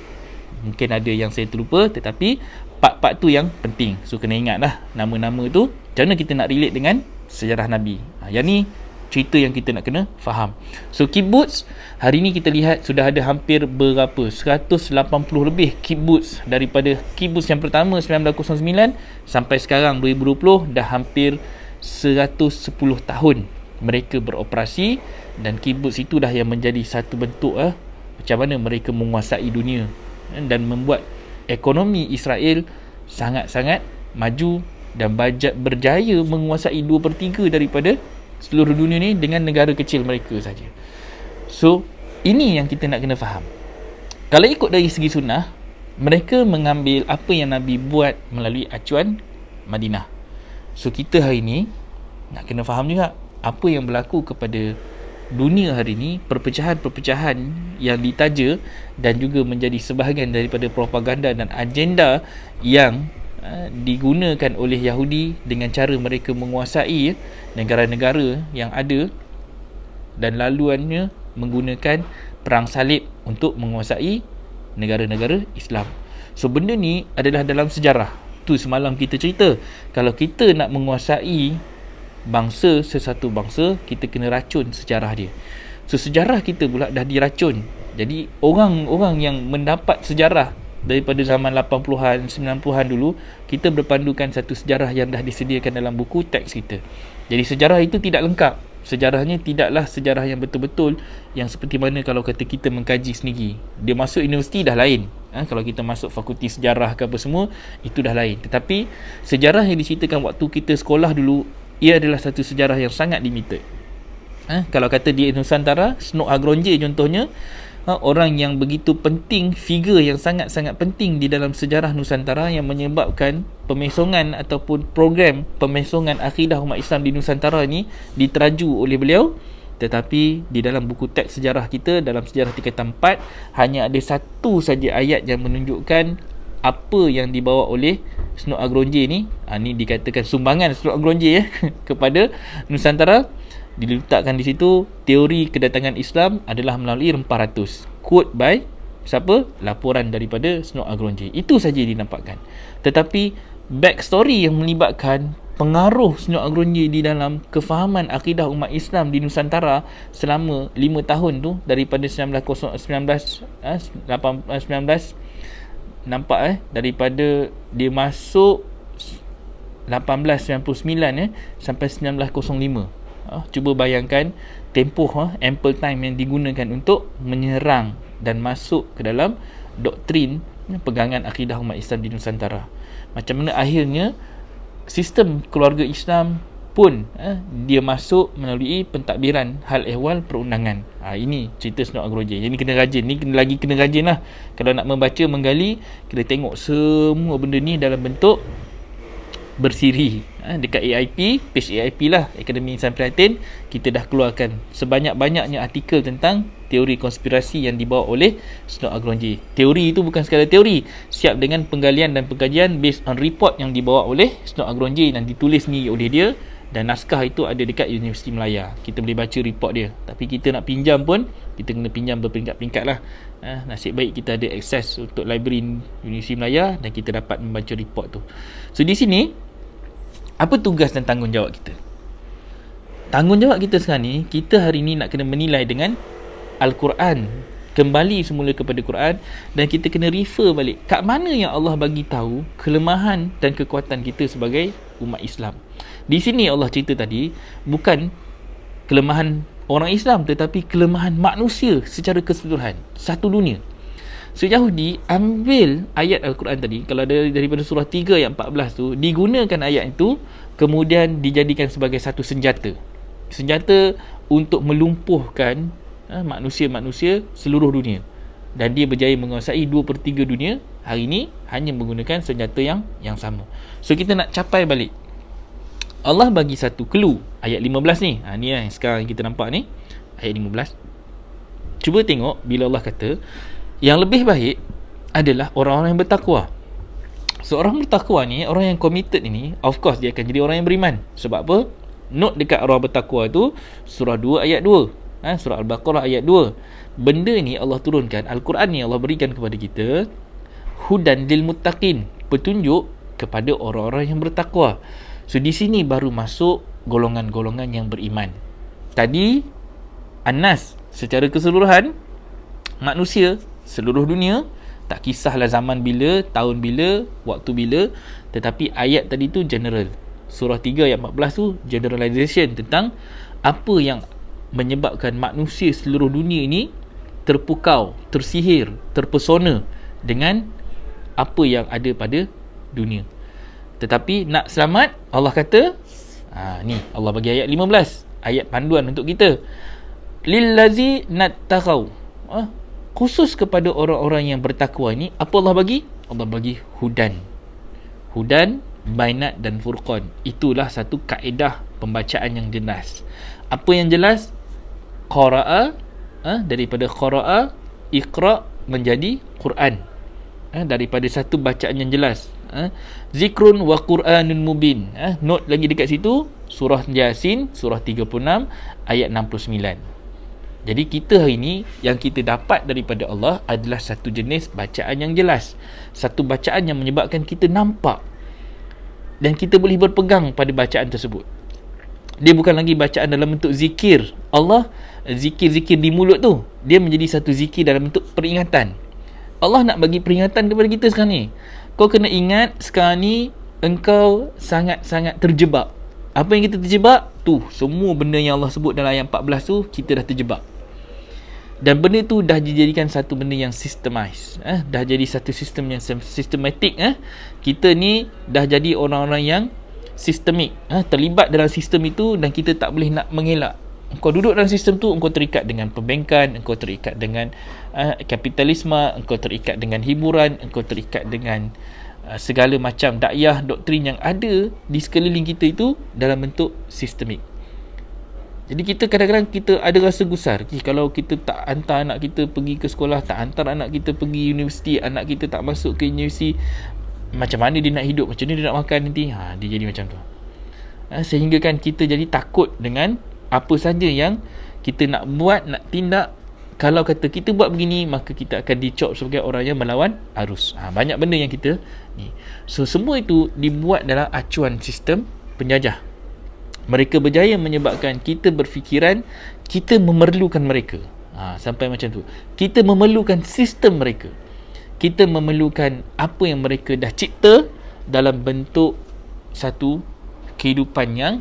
Speaker 1: Mungkin ada yang saya terlupa, tetapi part-part tu yang penting. So kena ingat lah nama-nama tu. Macam mana kita nak relate dengan sejarah Nabi. Yang ni cerita yang kita nak kena faham. So kibbutz, hari ni kita lihat sudah ada hampir berapa? 180 lebih kibbutz. Daripada kibbutz yang pertama 1909 sampai sekarang 2020, dah hampir 110 tahun mereka beroperasi. Dan kibbutz itu dah yang menjadi satu bentuk macam mana mereka menguasai dunia dan membuat ekonomi Israel sangat-sangat maju dan berjaya menguasai 2/3 daripada seluruh dunia ni dengan negara kecil mereka saja. So ini yang kita nak kena faham. Kalau ikut dari segi sunnah, mereka mengambil apa yang Nabi buat melalui acuan Madinah. So kita hari ni nak kena faham juga apa yang berlaku kepada dunia hari ni, perpecahan-perpecahan yang ditaja dan juga menjadi sebahagian daripada propaganda dan agenda yang digunakan oleh Yahudi dengan cara mereka menguasai negara-negara yang ada, dan laluannya menggunakan perang salib untuk menguasai negara-negara Islam. So benda ni adalah dalam sejarah. Tu semalam kita cerita, kalau kita nak menguasai sesatu bangsa, kita kena racun sejarah dia. So sejarah kita pula dah diracun. Jadi orang-orang yang mendapat sejarah daripada zaman 80-an, 90-an dulu, kita berpandukan satu sejarah yang dah disediakan dalam buku teks kita. Jadi sejarah itu tidak lengkap. Sejarahnya tidaklah sejarah yang betul-betul yang seperti mana kalau kata kita mengkaji sendiri. Dia masuk universiti dah lain. Kalau kita masuk fakulti sejarah ke apa semua, itu dah lain. Tetapi sejarah yang diceritakan waktu kita sekolah dulu, ia adalah satu sejarah yang sangat limited. Kalau kata di Nusantara, Snok Agronje contohnya, orang yang begitu penting, figure yang sangat-sangat penting di dalam sejarah Nusantara yang menyebabkan pemesongan ataupun program pemesongan akidah umat Islam di Nusantara ni diteraju oleh beliau. Tetapi di dalam buku teks sejarah kita, dalam sejarah tingkatan 4, hanya ada satu saja ayat yang menunjukkan apa yang dibawa oleh Snok Agronje ni. Ni dikatakan sumbangan Snok Agronje kepada Nusantara. Diletakkan di situ, teori kedatangan Islam adalah melalui rempah ratus. Quote by siapa? Laporan daripada Snok Agronje. Itu saja dinampakkan. Tetapi backstory yang melibatkan pengaruh Snok Agronje di dalam kefahaman akidah umat Islam di Nusantara selama 5 tahun tu, daripada 19 nampak daripada dia masuk 1899 sampai 1905. Cuba bayangkan tempoh ample time yang digunakan untuk menyerang dan masuk ke dalam doktrin pegangan akidah umat Islam di Nusantara. Macam mana akhirnya sistem keluarga Islam pun dia masuk melalui pentadbiran hal ehwal perundangan. Ini cerita Snok Agronje. Jadi kena rajin. Ni kena rajin lah. Kalau nak membaca, menggali, kena tengok semua benda ni dalam bentuk bersiri. Dekat AIP, page AIP lah, Akademi Insan Prihatin, kita dah keluarkan sebanyak-banyaknya artikel tentang teori konspirasi yang dibawa oleh Snok Agronje. Teori itu bukan sekadar teori, siap dengan penggalian dan pengkajian based on report yang dibawa oleh Snok Agronje dan ditulis ni oleh dia, dan naskah itu ada dekat Universiti Melaya. Kita boleh baca report dia. Tapi kita nak pinjam pun, kita kena pinjam berperingkat-peringkat lah. Nasib baik kita ada akses untuk library Universiti Melaya dan kita dapat membaca report tu. So di sini, apa tugas dan tanggungjawab kita? Tanggungjawab kita sekarang ni, kita hari ni nak kena menilai dengan Al-Quran. Kembali semula kepada Quran, dan kita kena refer balik kat mana yang Allah bagi tahu kelemahan dan kekuatan kita sebagai umat Islam. Di sini Allah cerita tadi bukan kelemahan orang Islam, tetapi kelemahan manusia secara keseluruhan, satu dunia. So Yahudi ambil ayat Al-Quran tadi, kalau daripada surah 3 ayat 14 tu, digunakan ayat itu, kemudian dijadikan sebagai satu senjata untuk melumpuhkan manusia-manusia seluruh dunia. Dan dia berjaya menguasai 2/3 dunia hari ini hanya menggunakan senjata yang sama. So kita nak capai balik, Allah bagi satu clue, ayat 15 ni. Ni yang sekarang kita nampak ni, ayat 15. Cuba tengok bila Allah kata yang lebih baik adalah orang-orang yang bertakwa. Seorang bertakwa ni, orang yang committed ini, of course dia akan jadi orang yang beriman. Sebab apa? Note dekat orang bertakwa tu, surah 2 ayat 2. Surah Al-Baqarah ayat 2. Benda ni Allah turunkan, Al-Quran ni Allah berikan kepada kita, hudan lil muttaqin, petunjuk kepada orang-orang yang bertakwa. So di sini baru masuk golongan-golongan yang beriman. Tadi An-Nas secara keseluruhan, manusia seluruh dunia, tak kisahlah zaman bila, tahun bila, waktu bila, tetapi ayat tadi tu general. Surah 3 ayat 14 tu generalization tentang apa yang menyebabkan manusia seluruh dunia ini terpukau, tersihir, terpesona dengan apa yang ada pada dunia. Tetapi nak selamat, Allah kata, ni Allah bagi ayat 15, ayat panduan untuk kita. Lillazi nattaqau, khusus kepada orang-orang yang bertakwa ni, apa Allah bagi? Allah bagi hudan, bainat dan furqan. Itulah satu kaedah pembacaan yang jelas. Apa yang jelas? Qara'a, daripada qara'a, iqra menjadi Quran, daripada satu bacaan yang jelas. Zikrun wa Quranun mubin. Note lagi dekat situ, surah Yasin, surah 36 ayat 69. Jadi kita hari ini yang kita dapat daripada Allah adalah satu jenis bacaan yang jelas, satu bacaan yang menyebabkan kita nampak dan kita boleh berpegang pada bacaan tersebut. Dia bukan lagi bacaan dalam bentuk zikir. Allah, zikir-zikir di mulut tu, dia menjadi satu zikir dalam bentuk peringatan. Allah nak bagi peringatan kepada kita sekarang ni. Kau kena ingat sekarang ni engkau sangat-sangat terjebak. Apa yang kita terjebak tu, semua benda yang Allah sebut dalam ayat 14 tu, kita dah terjebak. Dan benda tu dah dijadikan satu benda yang systemized, dah jadi satu sistem yang sistematik. Kita ni dah jadi orang-orang yang sistemik, terlibat dalam sistem itu, dan kita tak boleh nak mengelak. Engkau duduk dalam sistem tu, engkau terikat dengan perbankan, engkau terikat dengan kapitalisme, engkau terikat dengan hiburan, engkau terikat dengan segala macam dakwah, doktrin yang ada di sekeliling kita itu dalam bentuk sistemik. Jadi kita kadang-kadang kita ada rasa gusar, kalau kita tak hantar anak kita pergi ke sekolah, tak hantar anak kita pergi universiti, anak kita tak masuk ke universiti, macam mana dia nak hidup, macam mana dia nak makan nanti. Dia jadi macam tu. Sehingga kan kita jadi takut dengan apa saja yang kita nak buat, nak tindak. Kalau kata kita buat begini, maka kita akan dicop sebagai orang yang melawan arus. Banyak benda yang kita ni. So semua itu dibuat dalam acuan sistem penjajah. Mereka berjaya menyebabkan kita berfikiran kita memerlukan mereka. Sampai macam tu. Kita memerlukan sistem mereka. Kita memerlukan apa yang mereka dah cipta dalam bentuk satu kehidupan yang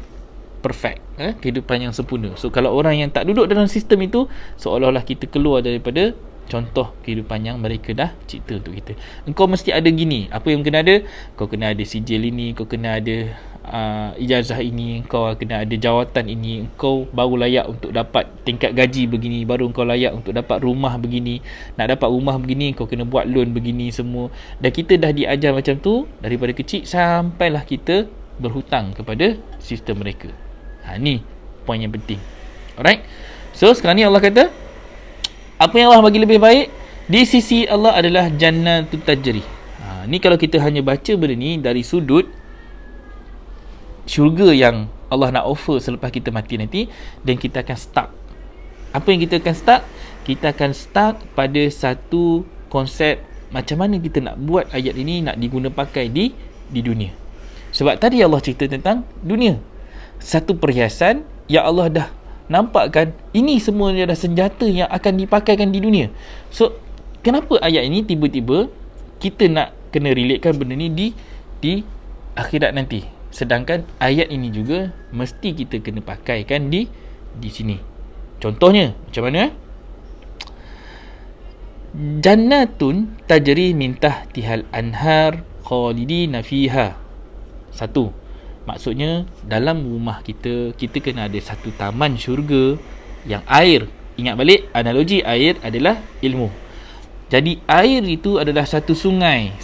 Speaker 1: perfect, kehidupan yang sempurna. So kalau orang yang tak duduk dalam sistem itu, seolah-olah kita keluar daripada contoh kehidupan yang mereka dah cipta untuk kita. Engkau mesti ada gini, apa yang kena ada? Kau kena ada sijil ini, kau kena ada ijazah ini, kau kena ada jawatan ini, kau baru layak untuk dapat tingkat gaji begini, baru kau layak untuk dapat rumah begini. Nak dapat rumah begini, kau kena buat loan begini semua. Dan kita dah diajar macam tu daripada kecil, sampailah kita berhutang kepada sistem mereka. Ni poin yang penting. Alright. So sekarang ni Allah kata, apa yang Allah bagi lebih baik di sisi Allah adalah jannatut tajri. Ni kalau kita hanya baca benda ni dari sudut syurga yang Allah nak offer selepas kita mati nanti, dan kita akan stuck. Apa yang kita akan stuck? Kita akan stuck pada satu konsep macam mana kita nak buat ayat ini nak diguna pakai di dunia. Sebab tadi Allah cerita tentang dunia, satu perhiasan yang Allah dah nampakkan, ini semuanya adalah senjata yang akan dipakaikan di dunia. So kenapa ayat ini tiba-tiba kita nak kena relatekan benda ni di akhirat nanti, sedangkan ayat ini juga mesti kita kena pakaikan di sini. Contohnya macam mana? Jannatun tajri min tahtihal anhar khalidina fiha. Satu, maksudnya dalam rumah kita kena ada satu taman syurga yang air. Ingat balik, analogi air adalah ilmu. Jadi air itu adalah satu sungai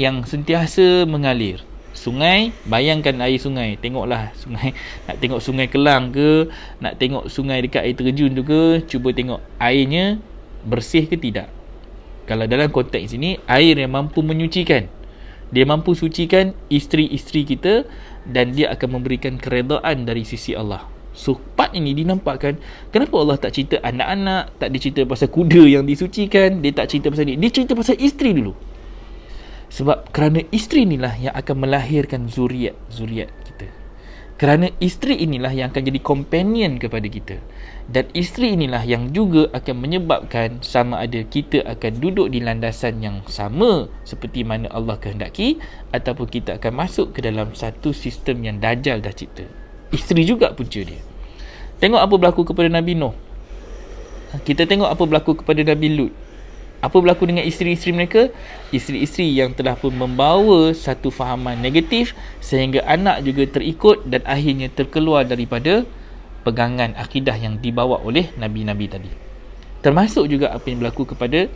Speaker 1: yang sentiasa mengalir. Sungai, bayangkan air sungai. Tengoklah sungai, nak tengok sungai Kelang ke, nak tengok sungai dekat air terjun tu ke, cuba tengok airnya bersih ke tidak. Kalau dalam konteks ini, air yang mampu menyucikan, dia mampu sucikan isteri-isteri kita, dan dia akan memberikan keredaan dari sisi Allah. So part ini dinampakkan, kenapa Allah tak cerita anak-anak, tak dicerita pasal kuda yang disucikan, dia tak cerita pasal dia cerita pasal isteri dulu. Sebab kerana isteri inilah yang akan melahirkan zuriat kita. Kerana isteri inilah yang akan jadi companion kepada kita. Dan isteri inilah yang juga akan menyebabkan sama ada kita akan duduk di landasan yang sama seperti mana Allah kehendaki, ataupun kita akan masuk ke dalam satu sistem yang Dajjal dah cipta. Isteri juga punca dia. Tengok apa berlaku kepada Nabi Nuh. Kita tengok apa berlaku kepada Nabi Lut. Apa berlaku dengan isteri-isteri mereka? Isteri-isteri yang telah pun membawa satu fahaman negatif, sehingga anak juga terikut dan akhirnya terkeluar daripada pegangan akidah yang dibawa oleh Nabi-Nabi tadi. Termasuk juga apa yang berlaku kepada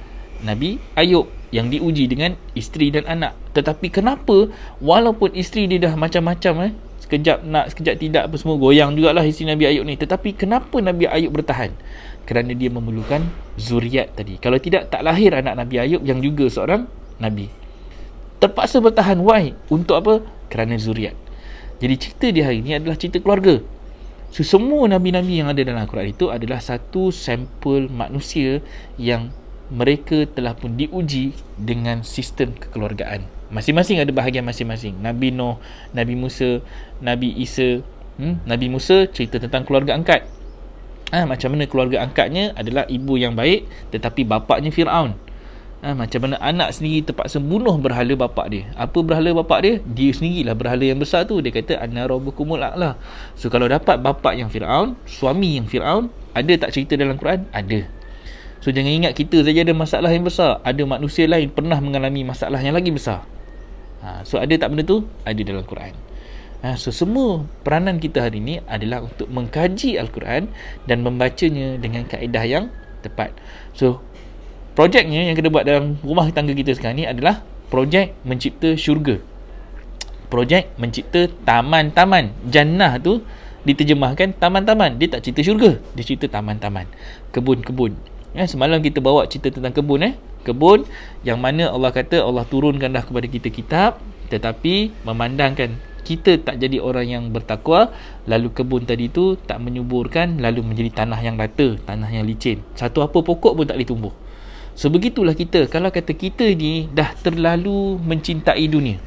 Speaker 1: Nabi Ayub yang diuji dengan isteri dan anak. Tetapi kenapa walaupun isteri dia dah macam-macam, sekejap nak, sekejap tidak, apa semua, goyang jugalah isteri Nabi Ayub ni, tetapi kenapa Nabi Ayub bertahan? Kerana dia memerlukan zuriat tadi. Kalau tidak, tak lahir anak Nabi Ayub yang juga seorang Nabi. Terpaksa bertahan. Why? Untuk apa? Kerana zuriat. Jadi cerita di hari ini adalah cerita keluarga. So, semua Nabi-Nabi yang ada dalam Al-Quran itu adalah satu sampel manusia yang mereka telah pun diuji dengan sistem kekeluargaan. Masing-masing ada bahagian masing-masing. Nabi Nuh, Nabi Musa, Nabi Isa. Nabi Musa cerita tentang keluarga angkat. Macam mana keluarga angkatnya adalah ibu yang baik, tetapi bapaknya Fir'aun. Macam mana anak sendiri terpaksa bunuh berhala bapak dia. Apa berhala bapak dia? Dia sendirilah berhala yang besar tu. Dia kata ana rabbukumul a'la. So kalau dapat bapak yang Firaun, suami yang Firaun, ada tak cerita dalam Quran? Ada. So jangan ingat kita saja ada masalah yang besar. Ada manusia lain pernah mengalami masalah yang lagi besar. So ada tak benda tu? Ada dalam Quran. So semua peranan kita hari ini adalah untuk mengkaji Al-Quran dan membacanya dengan kaedah yang tepat. So projeknya yang kita buat dalam rumah tangga kita sekarang ni adalah projek mencipta syurga. Projek mencipta taman-taman. Jannah tu diterjemahkan taman-taman. Dia tak cerita syurga, dia cerita taman-taman, kebun-kebun. Semalam kita bawa cerita tentang kebun. Kebun yang mana Allah kata Allah turunkan dah kepada kita kitab, tetapi memandangkan kita tak jadi orang yang bertakwa, lalu kebun tadi tu tak menyuburkan, lalu menjadi tanah yang rata, tanah yang licin. Satu apa pokok pun tak boleh tumbuh. So begitulah kita. Kalau kata kita ni dah terlalu mencintai dunia,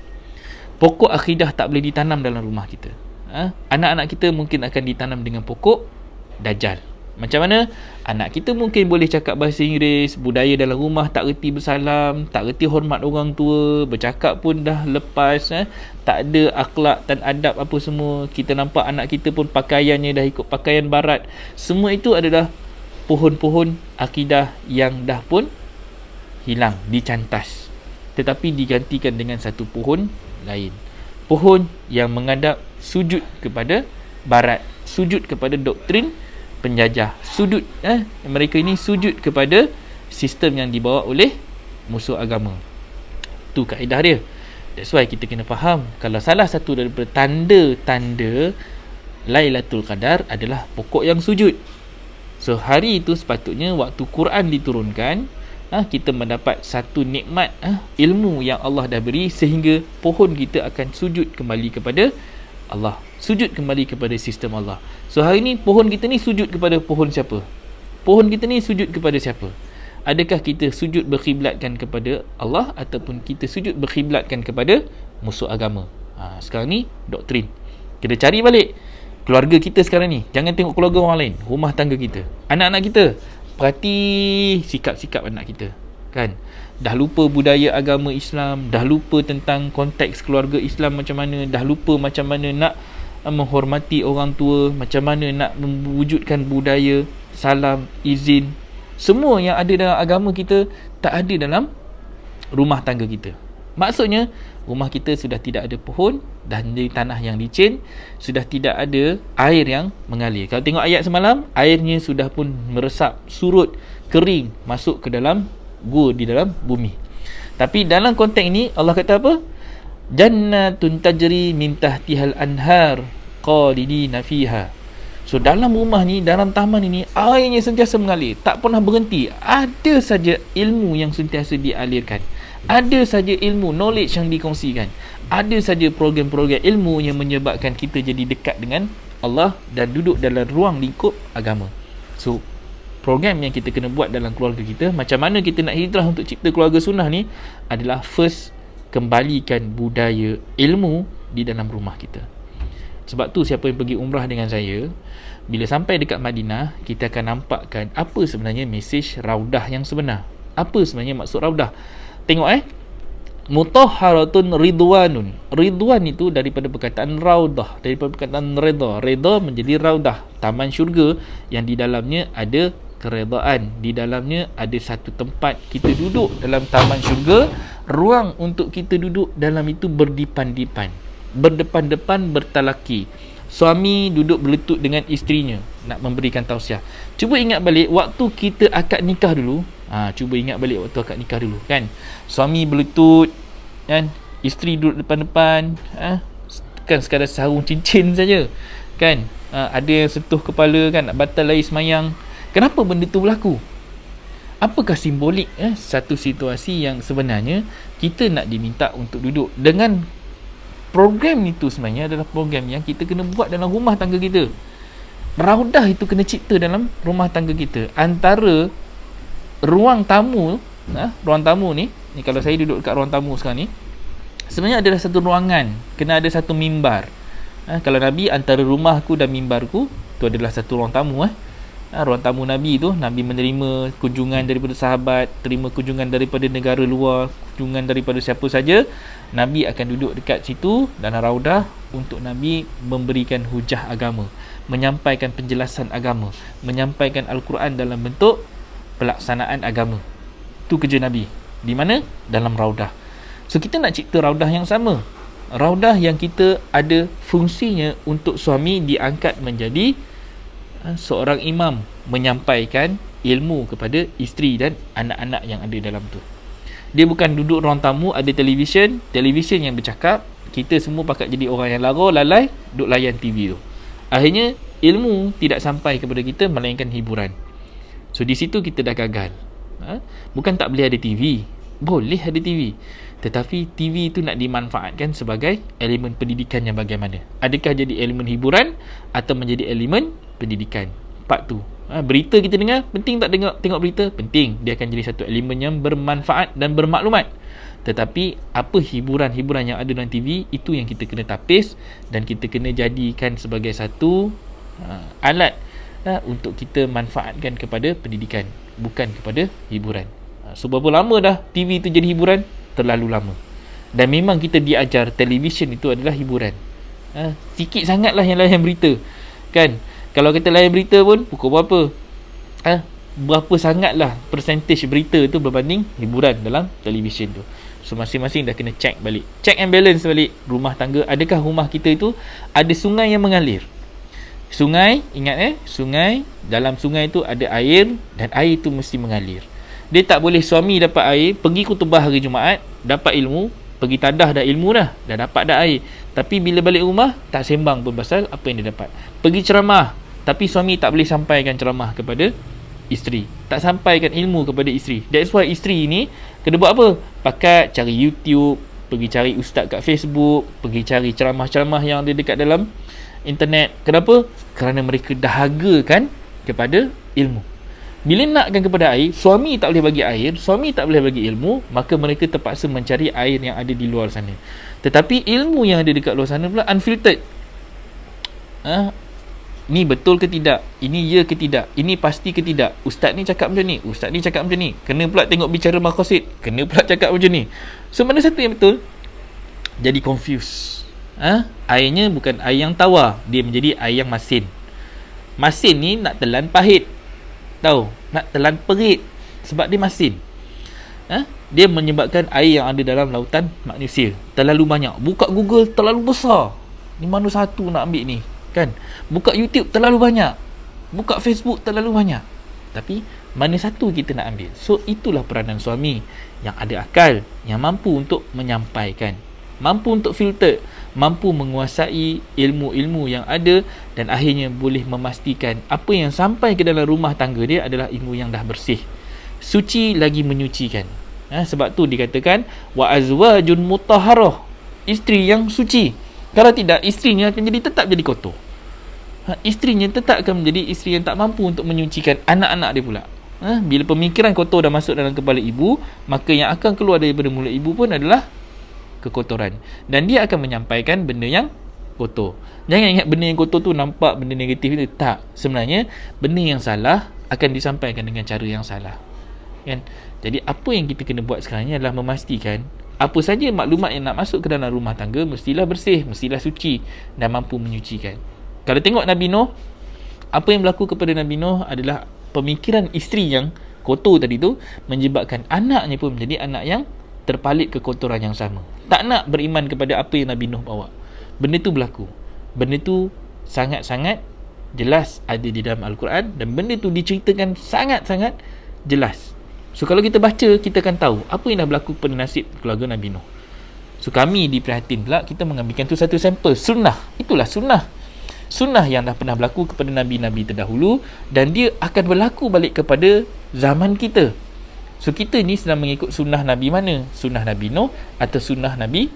Speaker 1: pokok akidah tak boleh ditanam dalam rumah kita. Anak-anak kita mungkin akan ditanam dengan pokok Dajjal. Macam mana? Anak kita mungkin boleh cakap bahasa Inggeris, budaya dalam rumah tak reti bersalam, tak reti hormat orang tua, bercakap pun dah lepas, tak ada akhlak dan adab apa semua. Kita nampak anak kita pun pakaiannya dah ikut pakaian barat. Semua itu adalah pohon-pohon akidah yang dah pun hilang, dicantas, tetapi digantikan dengan satu pohon lain. Pohon yang menghadap sujud kepada barat, sujud kepada doktrin penjajah, mereka ini sujud kepada sistem yang dibawa oleh musuh agama. Tu kaedah dia. That's why kita kena faham, kalau salah satu daripada tanda-tanda Lailatul Qadar adalah pokok yang sujud. So hari itu sepatutnya waktu Quran diturunkan, kita mendapat satu nikmat ilmu yang Allah dah beri, sehingga pohon kita akan sujud kembali kepada Allah, sujud kembali kepada sistem Allah. So hari ni pohon kita ni sujud kepada pohon siapa? Pohon kita ni sujud kepada siapa? Adakah kita sujud berkiblatkan kepada Allah, ataupun kita sujud berkiblatkan kepada musuh agama? Sekarang ni doktrin. Kita cari balik keluarga kita sekarang ni. Jangan tengok keluarga orang lain, rumah tangga kita, anak-anak kita. Perhati sikap-sikap anak kita, kan? Dah lupa budaya agama Islam, dah lupa tentang konteks keluarga Islam macam mana, dah lupa macam mana nak menghormati orang tua, macam mana nak mewujudkan budaya salam, izin. Semua yang ada dalam agama kita tak ada dalam rumah tangga kita. Maksudnya rumah kita sudah tidak ada pohon, dah menjadi tanah yang licin, sudah tidak ada air yang mengalir. Kalau tengok ayat semalam, airnya sudah pun meresap, surut, kering, masuk ke dalam gua di dalam bumi. Tapi dalam konteks ini Allah kata apa? Jannatun tajri min tahtihal anhar khalidina fiha. So dalam rumah ni, dalam taman ini, airnya sentiasa mengalir, tak pernah berhenti. Ada saja ilmu yang sentiasa dialirkan, ada saja ilmu, knowledge yang dikongsikan, ada saja program-program ilmu yang menyebabkan kita jadi dekat dengan Allah dan duduk dalam ruang lingkup agama. So program yang kita kena buat dalam keluarga kita, macam mana kita nak hijrah untuk cipta keluarga sunnah ni, adalah first, kembalikan budaya ilmu di dalam rumah kita. Sebab tu siapa yang pergi umrah dengan saya, bila sampai dekat Madinah, kita akan nampakkan apa sebenarnya mesej raudah yang sebenar. Apa sebenarnya maksud raudah? Tengok mutahharatun ridwanun. Ridwan itu daripada perkataan raudah, daripada perkataan redha. Redha menjadi raudah, taman syurga yang di dalamnya ada keredaan. Di dalamnya ada satu tempat kita duduk dalam taman syurga. Ruang untuk kita duduk dalam itu berdipan-dipan, berdepan-depan, bertalaki. Suami duduk berlutut dengan isterinya nak memberikan tausiah. Cuba ingat balik waktu kita akad nikah dulu. Cuba ingat balik waktu akad nikah dulu, kan? Suami berlutut, kan? Isteri duduk depan-depan, kan sekadar sarung cincin saja, kan? Ada yang sentuh kepala, kan, nak batal lagi semayang. Kenapa benda tu berlaku? Apakah simbolik satu situasi yang sebenarnya kita nak diminta untuk duduk dengan program itu? Sebenarnya adalah program yang kita kena buat dalam rumah tangga kita. Raudah itu kena cipta dalam rumah tangga kita. Antara ruang tamu, ruang tamu ni kalau saya duduk dekat ruang tamu sekarang ni, sebenarnya adalah satu ruangan, kena ada satu mimbar. Kalau Nabi, antara rumahku dan mimbarku tu adalah satu ruang tamu. Ruang tamu Nabi tu, Nabi menerima kunjungan daripada sahabat, terima kunjungan daripada negara luar, kunjungan daripada siapa saja, Nabi akan duduk dekat situ dalam raudah untuk Nabi memberikan hujah agama, menyampaikan penjelasan agama, menyampaikan Al-Quran dalam bentuk pelaksanaan agama. Itu kerja Nabi. Di mana? Dalam raudah. So kita nak cipta raudah yang sama, raudah yang kita ada fungsinya untuk suami diangkat menjadi seorang imam, menyampaikan ilmu kepada isteri dan anak-anak yang ada dalam tu. Dia bukan duduk ruang tamu, ada televisyen yang bercakap, kita semua pakat jadi orang yang lalai duk layan TV tu. Akhirnya ilmu tidak sampai kepada kita, melainkan hiburan. So di situ kita dah gagal. Bukan tak boleh ada TV, boleh ada TV, tetapi TV itu nak dimanfaatkan sebagai elemen pendidikan yang bagaimana? Adakah jadi elemen hiburan atau menjadi elemen pendidikan? Part tu. Berita kita dengar, penting tak tengok berita? Penting. Dia akan jadi satu elemen yang bermanfaat dan bermaklumat. Tetapi apa hiburan-hiburan yang ada dalam TV, itu yang kita kena tapis dan kita kena jadikan sebagai satu alat untuk kita manfaatkan kepada pendidikan, bukan kepada hiburan. So berapa lama dah TV tu jadi hiburan? Terlalu lama. Dan memang kita diajar televisyen itu adalah hiburan. Sikit sangatlah yang layan berita, kan? Kalau kita layan berita pun pukul berapa? Berapa sangatlah percentage berita tu berbanding hiburan dalam televisyen tu. So masing-masing dah kena check balik, check and balance balik rumah tangga. Adakah rumah kita itu ada sungai yang mengalir? Sungai, ingat sungai, dalam sungai tu ada air dan air tu mesti mengalir. Dia tak boleh suami dapat air, pergi khutbah hari Jumaat, dapat ilmu, pergi tadah dah ilmu dah dapat dah air, tapi bila balik rumah tak sembang pun pasal apa yang dia dapat. Pergi ceramah, tapi suami tak boleh sampaikan ceramah kepada isteri, tak sampaikan ilmu kepada isteri. That's why isteri ni kena buat apa? Pakat cari YouTube, pergi cari ustaz kat Facebook, pergi cari ceramah-ceramah yang ada dekat dalam internet. Kenapa? Kerana mereka dahagakan kepada ilmu. Bila nakkan kepada air, suami tak boleh bagi air, suami tak boleh bagi ilmu, maka mereka terpaksa mencari air yang ada di luar sana. Tetapi ilmu yang ada dekat luar sana pula unfiltered. Ni betul ke tidak? Ini ya ke tidak? Ini pasti ke tidak? Ustaz ni cakap macam ni, ustaz ni cakap macam ni. Kena pula tengok bicara maqasid, kena pula cakap macam ni. So mana satu yang betul? Jadi confused. Airnya bukan air yang tawar, dia menjadi air yang masin. Masin ni nak telan pahit, tahu, nak telan perit, sebab dia masin. Dia menyebabkan air yang ada dalam lautan manusia terlalu banyak. Buka Google terlalu besar, ni mana satu nak ambil ni, kan? Buka YouTube terlalu banyak, buka Facebook terlalu banyak, tapi mana satu kita nak ambil? So itulah peranan suami yang ada akal, yang mampu untuk menyampaikan, mampu untuk filter, mampu menguasai ilmu-ilmu yang ada, dan akhirnya boleh memastikan apa yang sampai ke dalam rumah tangga dia adalah ilmu yang dah bersih, suci lagi menyucikan. Sebab tu dikatakan wa azwajun mutahharah, isteri yang suci. Kalau tidak, isterinya akan tetap jadi kotor. Isterinya tetap akan menjadi isteri yang tak mampu untuk menyucikan anak-anak dia pula. Bila pemikiran kotor dah masuk dalam kepala ibu, maka yang akan keluar daripada mulut ibu pun adalah kekotoran, dan dia akan menyampaikan benda yang kotor. Jangan ingat benda yang kotor tu nampak benda negatif itu. Tak, sebenarnya benda yang salah akan disampaikan dengan cara yang salah, kan? Jadi apa yang kita kena buat sekarang ni adalah memastikan apa saja maklumat yang nak masuk ke dalam rumah tangga mestilah bersih, mestilah suci dan mampu menyucikan. Kalau tengok Nabi Nuh, apa yang berlaku kepada Nabi Nuh adalah pemikiran isteri yang kotor tadi tu menyebabkan anaknya pun menjadi anak yang terpalit kekotoran yang sama. Tak nak beriman kepada apa yang Nabi Nuh bawa. Benda tu berlaku. Benda tu sangat-sangat jelas ada di dalam Al-Quran, dan benda tu diceritakan sangat-sangat jelas. So kalau kita baca, kita akan tahu apa yang dah berlaku pada nasib keluarga Nabi Nuh. So kami diprihatin pula, kita mengambilkan tu satu sampel sunnah. Itulah sunnah yang dah pernah berlaku kepada Nabi-Nabi terdahulu, dan dia akan berlaku balik kepada zaman kita. So kita ni sedang mengikut sunnah Nabi mana? Sunnah Nabi Nuh atau sunnah Nabi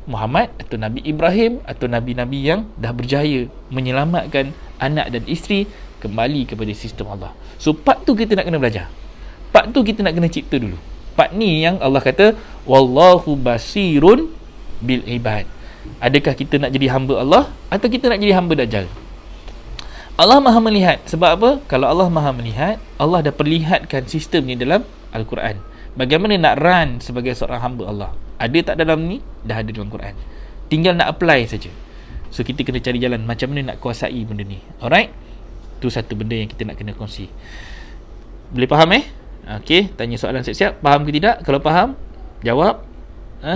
Speaker 1: Muhammad atau Nabi Ibrahim atau Nabi-Nabi yang dah berjaya menyelamatkan anak dan isteri kembali kepada sistem Allah. So part tu kita nak kena belajar, part tu kita nak kena cipta dulu. Part ni yang Allah kata wallahu basirun bil ibad. Adakah kita nak jadi hamba Allah atau kita nak jadi hamba Dajjal? Allah Maha melihat. Sebab apa? Kalau Allah Maha melihat, Allah dah perlihatkan sistem ni dalam Al-Quran. Bagaimana nak run sebagai seorang hamba Allah? Ada tak dalam ni? Dah ada dalam Quran. Tinggal nak apply saja. So kita kena cari jalan macam mana nak kuasai benda ni. Alright? Tu satu benda yang kita nak kena kongsi. Boleh faham Okey, tanya soalan siap-siap. Faham ke tidak? Kalau faham, jawab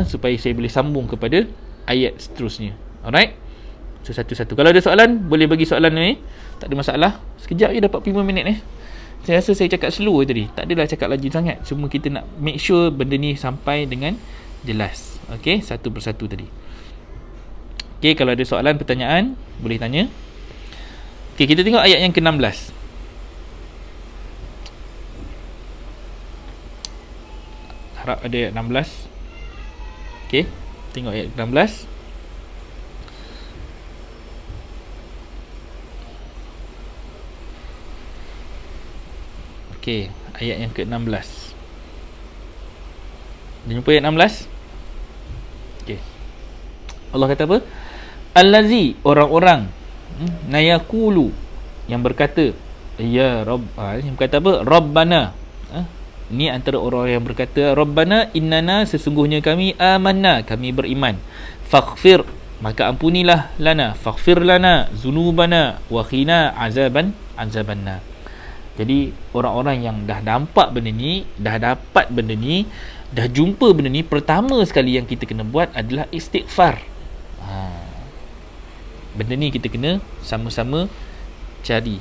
Speaker 1: supaya saya boleh sambung kepada ayat seterusnya. Alright? So satu-satu. Kalau ada soalan, boleh bagi soalan ni. Tak ada masalah. Sekejap je dapat 5 minit Saya rasa saya cakap slow tadi. Tak adalah cakap laju sangat. Cuma kita nak make sure benda ni sampai dengan jelas. Okey, satu persatu tadi. Okey, kalau ada soalan, pertanyaan, boleh tanya. Okey, kita tengok ayat yang ke-16. Harap ada ayat 16. Okey, tengok ayat ke-16. Okey, ayat yang ke-16. Dah jumpa ayat 16? Okey. Allah kata apa? Allazi, orang-orang nayaqulu, yang berkata, ya Rabb, yang berkata apa? Rabbana. Ni antara orang yang berkata, Rabbana innana, sesungguhnya kami, amanna, kami beriman. Faghfir, maka ampunilah lana, faghfir lana zunubana wa qina azabannar. Jadi orang-orang yang dah nampak benda ni, dah dapat benda ni, dah jumpa benda ni, pertama sekali yang kita kena buat adalah istighfar. Benda ni kita kena sama-sama cari.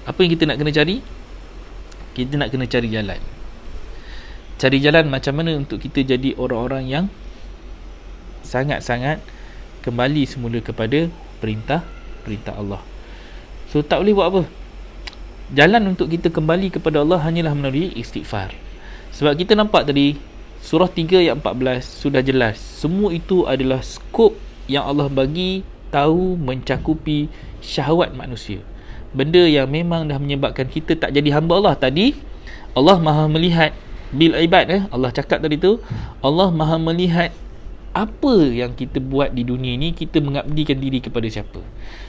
Speaker 1: Apa yang kita nak kena cari? Kita nak kena cari jalan. Cari jalan macam mana untuk kita jadi orang-orang yang sangat-sangat kembali semula kepada perintah Allah. So tak boleh buat apa? Jalan untuk kita kembali kepada Allah hanyalah melalui istighfar. Sebab kita nampak tadi surah 3 ayat 14 sudah jelas. Semua itu adalah skop yang Allah bagi tahu mencakupi syahwat manusia. Benda yang memang dah menyebabkan kita tak jadi hamba Allah. Tadi Allah Maha melihat bil ibad. Allah cakap tadi tu, Allah Maha melihat apa yang kita buat di dunia ni, kita mengabdikan diri kepada siapa.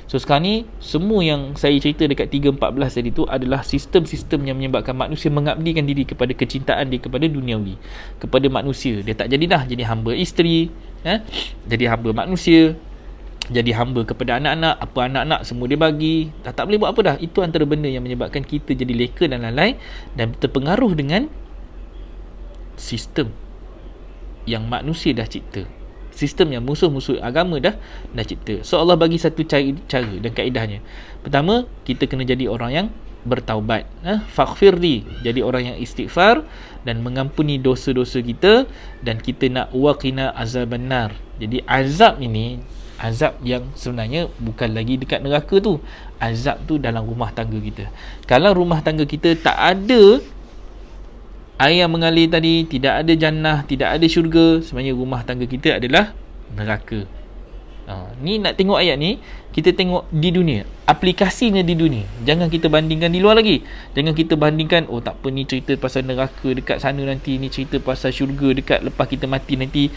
Speaker 1: So sekarang ni semua yang saya cerita dekat 3.14 tadi tu adalah sistem-sistem yang menyebabkan manusia mengabdikan diri kepada kecintaan dia kepada duniawi, kepada manusia. Dia tak jadi dah jadi hamba isteri, jadi hamba manusia, jadi hamba kepada anak-anak. Apa anak-anak semua dia bagi, tak boleh buat apa dah. Itu antara benda yang menyebabkan kita jadi leka dan lalai dan terpengaruh dengan sistem yang manusia dah cipta, sistem yang musuh-musuh agama dah cipta. So Allah bagi satu cara dan kaedahnya. Pertama, kita kena jadi orang yang bertaubat. Faghfirli, jadi orang yang istighfar dan mengampuni dosa-dosa kita, dan kita nak waqina azabannar. Jadi azab ini, azab yang sebenarnya bukan lagi dekat neraka tu. Azab tu dalam rumah tangga kita. Kalau rumah tangga kita tak ada air yang mengalir tadi, tidak ada jannah, tidak ada syurga, sebenarnya rumah tangga kita adalah neraka. Ni nak tengok ayat ni, kita tengok di dunia, aplikasinya di dunia. Jangan kita bandingkan di luar lagi. Jangan kita bandingkan, oh tak apa, ni cerita pasal neraka dekat sana nanti, ni cerita pasal syurga dekat lepas kita mati nanti.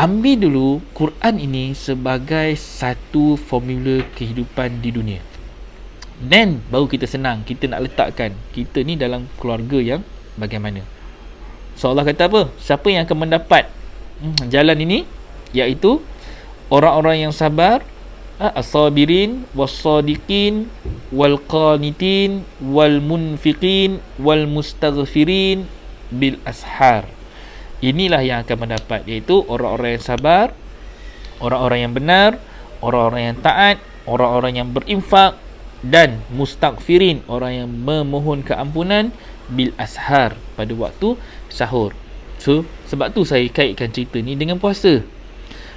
Speaker 1: Ambil dulu Quran ini sebagai satu formula kehidupan di dunia. Then baru kita senang, kita nak letakkan kita ni dalam keluarga yang bagaimana. So Allah kata apa? Siapa yang akan mendapat jalan ini? Iaitu orang-orang yang sabar, as-sabirin, was-sadiqin, wal-qanitin, wal-munfiqin, wal-mustaghfirin bil ashar. Inilah yang akan mendapat, iaitu orang-orang yang sabar, orang-orang yang benar, orang-orang yang taat, orang-orang yang berinfak, dan mustaghfirin, orang yang memohon keampunan bil ashar, pada waktu sahur. So sebab tu saya kaitkan cerita ni dengan puasa.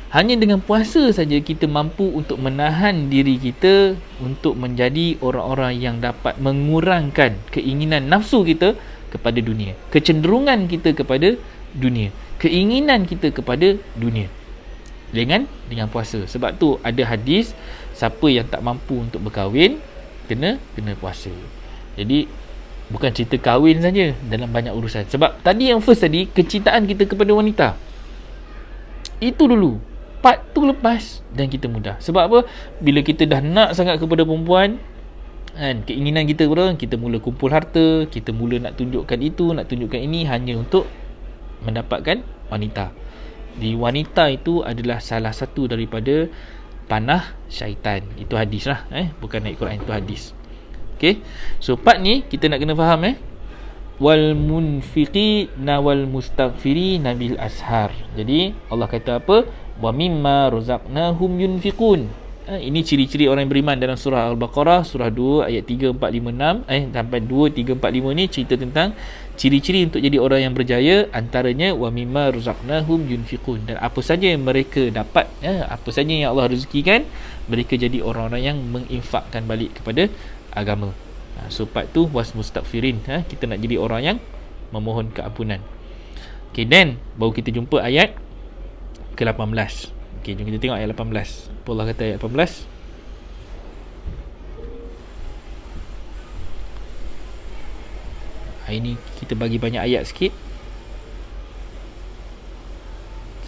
Speaker 1: Hanya dengan puasa saja kita mampu untuk menahan diri kita untuk menjadi orang-orang yang dapat mengurangkan keinginan nafsu kita kepada dunia, kecenderungan kita kepada dunia, keinginan kita kepada dunia dengan puasa. Sebab tu ada hadis, siapa yang tak mampu untuk berkahwin kena puasa. Jadi bukan cerita kahwin saja, dalam banyak urusan. Sebab tadi yang first tadi, kecintaan kita kepada wanita, itu dulu. part tu lepas dan kita mudah. Sebab apa? Bila kita dah nak sangat kepada perempuan, kan, keinginan kita kepada, kita mula kumpul harta, kita mula nak tunjukkan itu, nak tunjukkan ini hanya untuk mendapatkan wanita. Di wanita itu adalah salah satu daripada panah syaitan. Itu hadis lah, bukan ayat Quran, itu hadis. Okay, so part ni kita nak kena faham, wal munfiqi nawal mustaghfiri nabil ashar. Jadi Allah kata apa? Wa mimma razaqnahum yunfiqun. Ini ciri-ciri orang yang beriman dalam surah Al-Baqarah, surah 2 ayat 3, 4, 5, 6 sampai 2, 3, 4, 5 ni cerita tentang ciri-ciri untuk jadi orang yang berjaya. Antaranya wa mimma razaqnahum yunfiqun, dan apa saja yang mereka dapat, apa saja yang Allah rezekikan, mereka jadi orang-orang yang menginfakkan balik kepada agama. So part tu was mustaghfirin, kita nak jadi orang yang memohon keampunan. Okay, then baru kita jumpa ayat ke-18. Okay, jom kita tengok ayat 18. Apa Allah kata ayat 18? Ini kita bagi banyak ayat sikit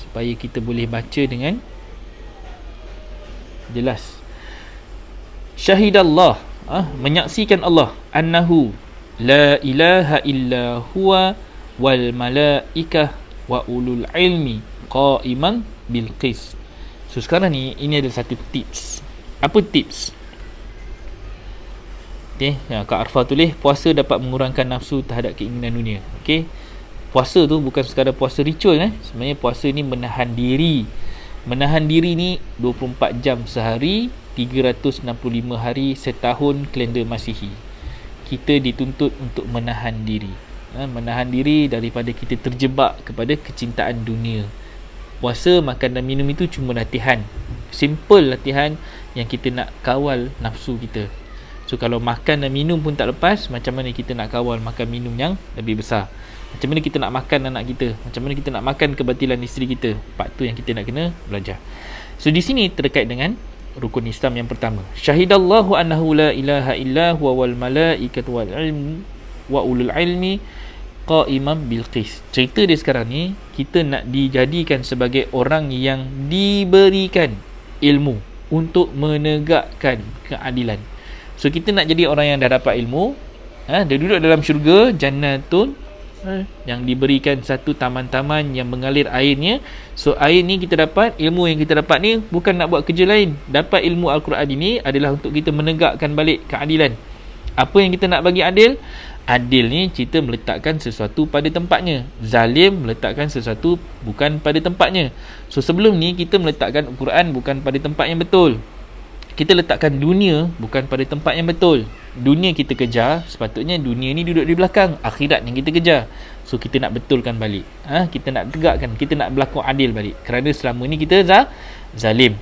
Speaker 1: supaya kita boleh baca dengan jelas. Syahidallah, menyaksikan Allah, annahu la ilaha illa huwa wal malaikah wa ulul ilmi qa'iman bil qis. So sekarang ni, ini ada satu tips. Apa tips? Okay, Kak Arfa tulis puasa dapat mengurangkan nafsu terhadap keinginan dunia. Okay, puasa tu bukan sekadar puasa ritual, sebenarnya puasa ni menahan diri. Menahan diri ni 24 jam sehari, 365 hari setahun kalender Masihi. Kita dituntut untuk menahan diri. Menahan diri daripada kita terjebak kepada kecintaan dunia. Puasa, makan dan minum itu cuma latihan, simple latihan yang kita nak kawal nafsu kita. So kalau makan dan minum pun tak lepas, macam mana kita nak kawal makan minum yang lebih besar? Macam mana kita nak makan anak kita? Macam mana kita nak makan kebatilan isteri kita? Part tu yang kita nak kena belajar. So di sini terkait dengan rukun Islam yang pertama. Syahidallahu annahu la ilaha illa huwa wal malaikatu wal ilm wa ulul ilmi qa'iman bil qis. Cerita dia sekarang ni, kita nak dijadikan sebagai orang yang diberikan ilmu untuk menegakkan keadilan. So kita nak jadi orang yang dah dapat ilmu, dia duduk dalam syurga, jannatun, yang diberikan satu taman-taman yang mengalir airnya. So air ni kita dapat, ilmu yang kita dapat ni bukan nak buat kerja lain. Dapat ilmu Al-Quran ini adalah untuk kita menegakkan balik keadilan. Apa yang kita nak bagi adil? Adil ni cerita meletakkan sesuatu pada tempatnya. Zalim meletakkan sesuatu bukan pada tempatnya. So sebelum ni kita meletakkan Al-Quran bukan pada tempat yang betul. Kita letakkan dunia bukan pada tempat yang betul. Dunia kita kejar, sepatutnya dunia ni duduk di belakang, akhirat yang kita kejar. So kita nak betulkan balik, kita nak tegakkan, kita nak berlaku adil balik. Kerana selama ni kita zalim.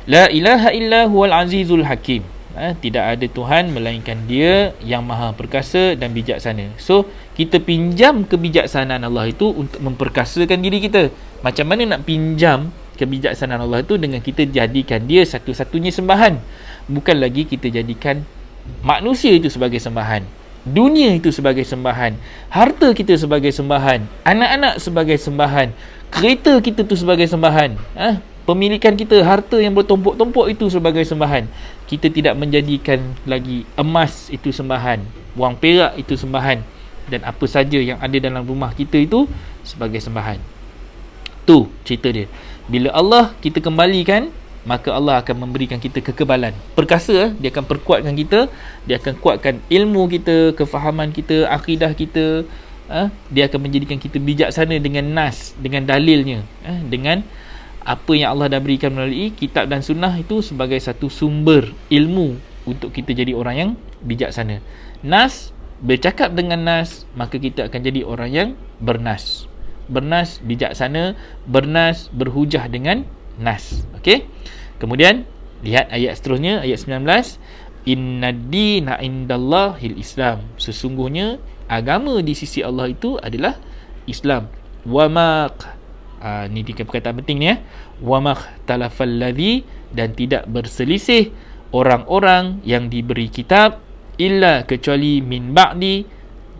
Speaker 1: La ilaha illa huwal azizul hakim. Tidak ada Tuhan melainkan Dia yang maha perkasa dan bijaksana. So kita pinjam kebijaksanaan Allah itu untuk memperkasakan diri kita. Macam mana nak pinjam kebijaksanaan Allah itu? Dengan kita jadikan Dia satu-satunya sembahan. Bukan lagi kita jadikan manusia itu sebagai sembahan, dunia itu sebagai sembahan, harta kita sebagai sembahan, anak-anak sebagai sembahan, kereta kita tu sebagai sembahan, pemilikan kita, harta yang bertumpuk-tumpuk itu sebagai sembahan. Kita tidak menjadikan lagi emas itu sembahan, wang perak itu sembahan, dan apa saja yang ada dalam rumah kita itu sebagai sembahan. Tu cerita dia. Bila Allah kita kembalikan, maka Allah akan memberikan kita kekebalan, perkasa. Dia akan perkuatkan kita, dia akan kuatkan ilmu kita, kefahaman kita, akidah kita. Dia akan menjadikan kita bijaksana dengan nas, dengan dalilnya, dengan apa yang Allah dah berikan melalui kitab dan sunnah itu sebagai satu sumber ilmu untuk kita jadi orang yang bijaksana. Nas, bercakap dengan nas, maka kita akan jadi orang yang bernas. Bernas, bijaksana, bernas, berhujah dengan nas. Okey. Kemudian lihat ayat seterusnya, ayat 19. Innad-dina indallahil Islam. Sesungguhnya agama di sisi Allah itu adalah Islam. Wa ma ni perkataan penting ni, wa makhtalafal ladzi, dan tidak berselisih orang-orang yang diberi kitab, illa kecuali min ba'di,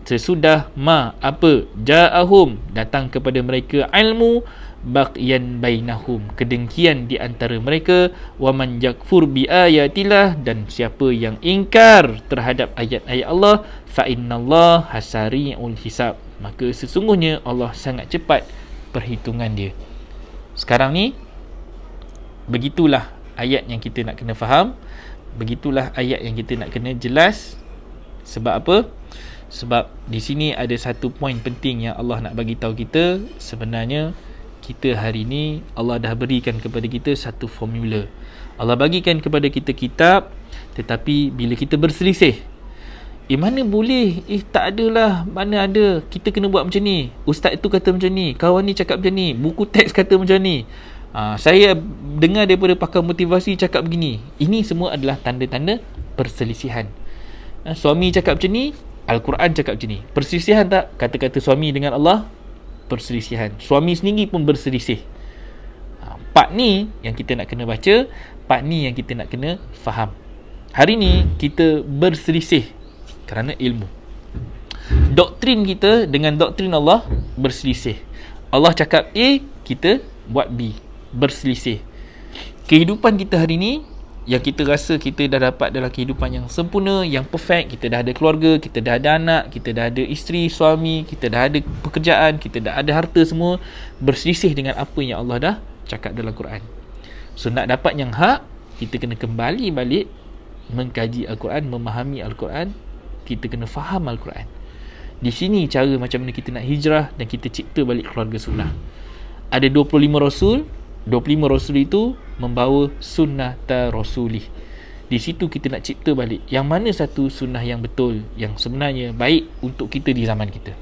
Speaker 1: sesudah ma apa ja'ahum, datang kepada mereka ilmu baghyan bainahum, kedengkian di antara mereka, wa man yakfur bi ayatillah, dan siapa yang ingkar terhadap ayat-ayat Allah, fa innallaha hasari'ul hisab, maka sesungguhnya Allah sangat cepat perhitungan dia. Sekarang ni begitulah ayat yang kita nak kena faham, begitulah ayat yang kita nak kena jelas. Sebab apa? Sebab di sini ada satu poin penting yang Allah nak bagi tahu kita. Sebenarnya kita hari ni Allah dah berikan kepada kita satu formula. Allah bagikan kepada kita kitab, tetapi bila kita berselisih, mana boleh, tak adalah, mana ada, kita kena buat macam ni, ustaz tu kata macam ni, kawan ni cakap macam ni, buku teks kata macam ni, saya dengar daripada pakar motivasi cakap begini. Ini semua adalah tanda-tanda perselisihan. Suami cakap macam ni, Al-Quran cakap macam ni. Perselisihan tak? Kata-kata suami dengan Allah, perselisihan. Suami sendiri pun berselisih. Part ni yang kita nak kena baca, part ni yang kita nak kena faham. Hari ni kita berselisih kerana ilmu. Doktrin kita dengan doktrin Allah berselisih. Allah cakap A, kita buat B, berselisih. Kehidupan kita hari ni, yang kita rasa kita dah dapat dalam kehidupan yang sempurna, yang perfect, kita dah ada keluarga, kita dah ada anak, kita dah ada isteri, suami, kita dah ada pekerjaan, kita dah ada harta, semua berselisih dengan apa yang Allah dah cakap dalam Quran. So nak dapat yang hak, kita kena kembali balik mengkaji Al-Quran, memahami Al-Quran, kita kena faham Al-Quran. Di sini cara macam mana kita nak hijrah dan kita cipta balik keluarga sunnah. Ada 25 Rasul. 25 Rasul itu membawa sunnah ta-rasulih. Di situ kita nak cipta balik yang mana satu sunnah yang betul, yang sebenarnya baik untuk kita di zaman kita.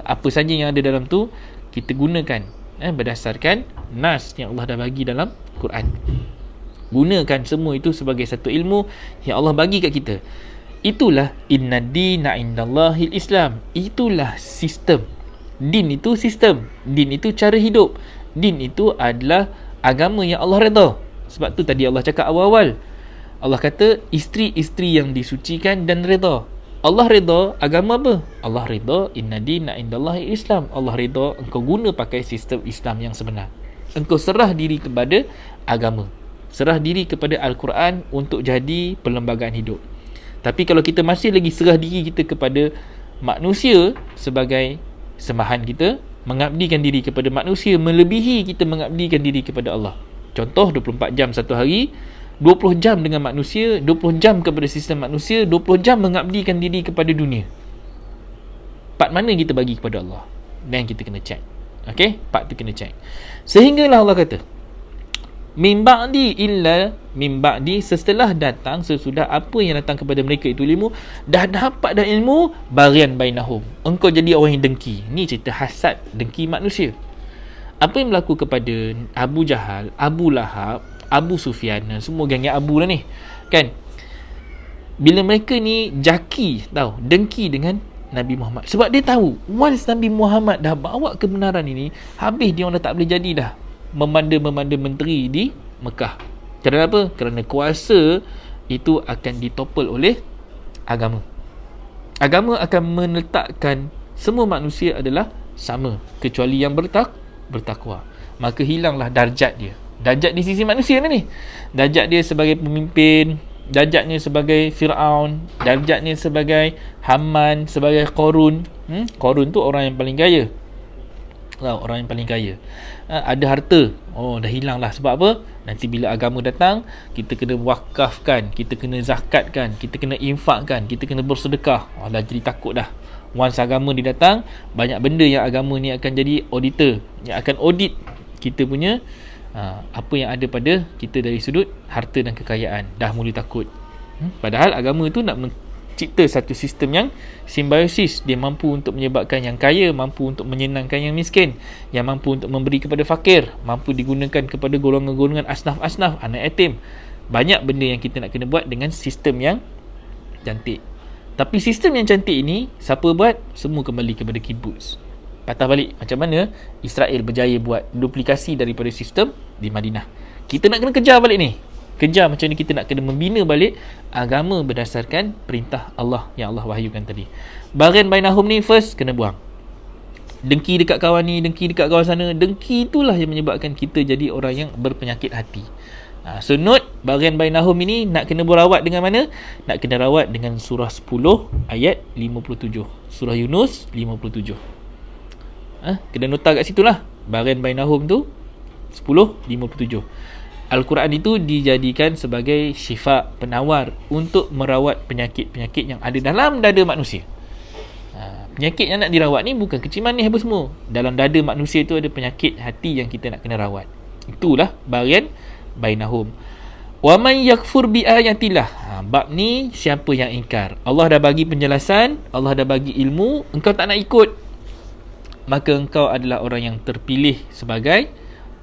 Speaker 1: Apa saja yang ada dalam tu kita gunakan berdasarkan nas yang Allah dah bagi dalam Quran. Gunakan semua itu sebagai satu ilmu yang Allah bagi kat kita. Itulah inna dina indallahil Islam. Itulah sistem. Din itu sistem. Din itu cara hidup. Din itu adalah agama yang Allah redha. Sebab tu tadi Allah cakap awal-awal, Allah kata isteri-isteri yang disucikan dan redha. Allah redha agama apa? Allah redha inna dina indallahi Islam. Allah redha engkau guna pakai sistem Islam yang sebenar. Engkau serah diri kepada agama, serah diri kepada Al-Quran untuk jadi perlembagaan hidup. Tapi kalau kita masih lagi serah diri kita kepada manusia sebagai sembahan kita, mengabdikan diri kepada manusia melebihi kita mengabdikan diri kepada Allah. Contoh 24 jam satu hari, 20 jam dengan manusia, 20 jam kepada sistem manusia, 20 jam mengabdikan diri kepada dunia. Part mana kita bagi kepada Allah? Dan kita kena check. Okey, part tu kena check. Sehinggalah Allah kata, min ba'di setelah datang, sesudah apa yang datang kepada mereka itu ilmu, dah dapat dah ilmu, baghyan bainahum, engkau jadi orang yang dengki. Ni cerita hasad, dengki manusia. Apa yang berlaku kepada Abu Jahal, Abu Lahab, Abu Sufyan, semua geng-geng Abu lah ni, kan? Bila mereka ni jaki, tahu, dengki dengan Nabi Muhammad, sebab dia tahu once Nabi Muhammad dah bawa kebenaran ini, habis dia orang dah tak boleh jadi dah memanda-memanda menteri di Mekah. Kerana apa? Kerana kuasa itu akan ditopel oleh agama. Agama akan meletakkan semua manusia adalah sama kecuali yang bertakwa. Maka hilanglah darjat dia. Darjat di sisi manusia ni. Darjat dia sebagai pemimpin, darjatnya sebagai Fir'aun, darjatnya sebagai Haman, sebagai Qarun. Qarun tu orang yang paling kaya. Orang yang paling kaya, ada harta, dah hilang lah. Sebab apa? Nanti bila agama datang, kita kena wakafkan, kita kena zakatkan, kita kena infakkan, kita kena bersedekah. Dah jadi takut dah. Once agama dia datang, banyak benda yang agama ni akan jadi auditor, yang akan audit kita punya apa yang ada pada kita dari sudut harta dan kekayaan. Dah mula takut. Padahal agama tu nak cipta satu sistem yang simbiosis. Dia mampu untuk menyebabkan yang kaya mampu untuk menyenangkan yang miskin, yang mampu untuk memberi kepada fakir, mampu digunakan kepada golongan-golongan asnaf-asnaf, anak yatim. Banyak benda yang kita nak kena buat dengan sistem yang cantik. Tapi sistem yang cantik ini, siapa buat? Semua kembali kepada kibbutz. Patah balik macam mana Israel berjaya buat duplikasi daripada sistem di Madinah. Kita nak kena kejar balik ni. Kejar macam ni, kita nak kena membina balik agama berdasarkan perintah Allah yang Allah wahyukan tadi. Baghyan bainahum ni first kena buang. dengki dekat kawan ni, dengki dekat kawan sana. Dengki itulah yang menyebabkan kita jadi orang yang berpenyakit hati. So note, bagian bainahum ini nak kena berawat dengan mana? Nak kena rawat dengan surah 10 ayat 57. Surah Yunus 57. Kena nota kat situ lah. Bagian bainahum tu 10:57. Al-Quran itu dijadikan sebagai syifa, penawar untuk merawat penyakit-penyakit yang ada dalam dada manusia. Penyakit yang nak dirawat ni bukan kecil manis apa semua. Dalam dada manusia tu ada penyakit hati yang kita nak kena rawat. Itulah bagian bainahum. Wa man yakfur bi ayatillah. Bab ni siapa yang ingkar. Allah dah bagi penjelasan, Allah dah bagi ilmu, engkau tak nak ikut, maka engkau adalah orang yang terpilih sebagai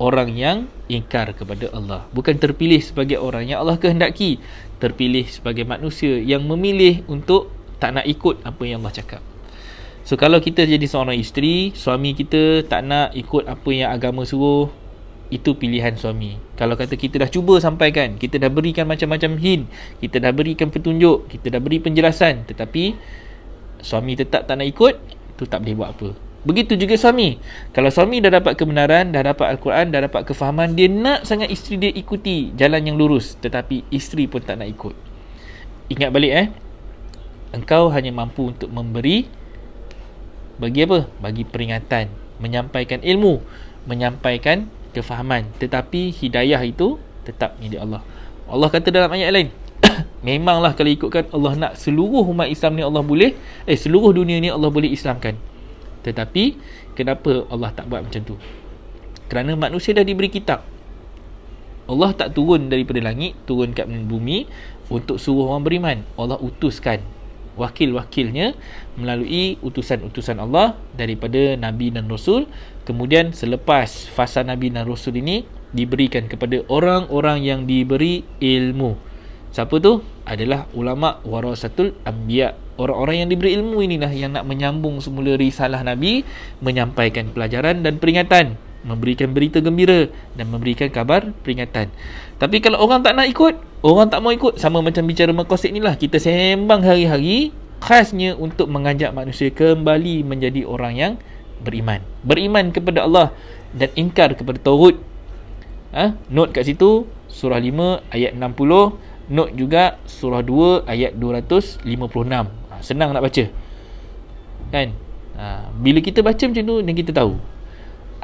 Speaker 1: orang yang ingkar kepada Allah. Bukan terpilih sebagai orang yang Allah kehendaki, terpilih sebagai manusia yang memilih untuk tak nak ikut apa yang Allah cakap. So kalau kita jadi seorang isteri, suami kita tak nak ikut apa yang agama suruh, itu pilihan suami. Kalau kata kita dah cuba sampaikan, kita dah berikan macam-macam hint, kita dah berikan petunjuk, kita dah beri penjelasan, tetapi suami tetap tak nak ikut, itu tak boleh buat apa. Begitu juga suami. Kalau suami dah dapat kebenaran, dah dapat Al-Quran, dah dapat kefahaman, dia nak sangat isteri dia ikuti jalan yang lurus, tetapi isteri pun tak nak ikut. Ingat balik engkau hanya mampu untuk memberi, bagi apa? Bagi peringatan, menyampaikan ilmu, menyampaikan kefahaman, tetapi hidayah itu tetap milik Allah. Allah kata dalam ayat lain, memanglah kalau ikutkan Allah nak seluruh umat Islam ni Allah boleh, seluruh dunia ni Allah boleh Islamkan. Tetapi kenapa Allah tak buat macam tu? Kerana manusia dah diberi kitab. Allah tak turun daripada langit, turun kat bumi untuk suruh orang beriman. Allah utuskan wakil-wakilnya melalui utusan-utusan Allah daripada Nabi dan Rasul. Kemudian selepas fasa Nabi dan Rasul ini diberikan kepada orang-orang yang diberi ilmu. Siapa tu? Adalah ulama warasatul anbiya. Orang-orang yang diberi ilmu inilah yang nak menyambung semula risalah Nabi, menyampaikan pelajaran dan peringatan, memberikan berita gembira dan memberikan kabar peringatan. Tapi kalau orang tak nak ikut, orang tak mau ikut, sama macam bicara maqasid inilah, kita sembang hari-hari khasnya untuk mengajak manusia kembali menjadi orang yang beriman. Beriman kepada Allah dan ingkar kepada Taghut. Note kat situ surah 5 ayat 60, note juga surah 2 ayat 256. Senang nak baca, kan? Bila kita baca macam tu dan kita tahu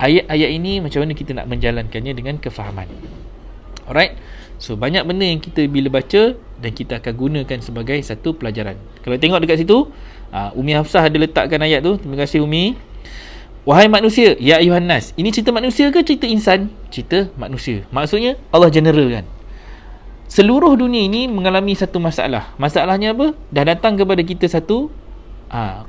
Speaker 1: ayat-ayat ini macam mana kita nak menjalankannya dengan kefahaman. Alright. So banyak benda yang kita bila baca dan kita akan gunakan sebagai satu pelajaran. Kalau tengok dekat situ, Umi Hafsah ada letakkan ayat tu. Terima kasih Umi. Wahai manusia, ya ayuhan nas. Ini cerita manusia ke cerita insan? Cerita manusia. Maksudnya Allah general kan. Seluruh dunia ini mengalami satu masalah. Masalahnya apa? Dah datang kepada kita satu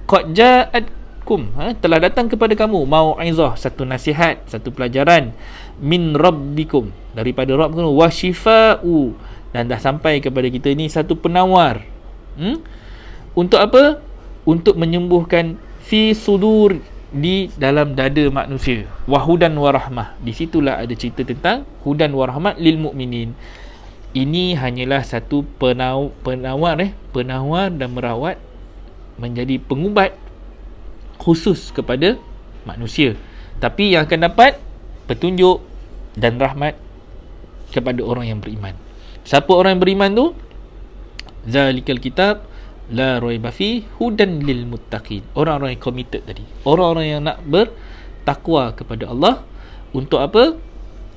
Speaker 1: qad ja'atkum, telah datang kepada kamu mau'izah, satu nasihat, satu pelajaran, min rabbikum, daripada Rabb kamu, wa shifa'u, dan dah sampai kepada kita ni satu penawar. Untuk apa? Untuk menyembuhkan fi sudur, di dalam dada manusia, wa hudan wa rahmah. Di situlah ada cerita tentang hudan wa rahmat lil mu'minin. Ini hanyalah satu penawar dan merawat, menjadi pengubat khusus kepada manusia. Tapi yang akan dapat petunjuk dan rahmat kepada orang yang beriman. Siapa orang yang beriman tu? Zalikal kitab la raiba fi hudan lil muttaqin. Orang-orang yang committed tadi, orang-orang yang nak bertakwa kepada Allah. Untuk apa?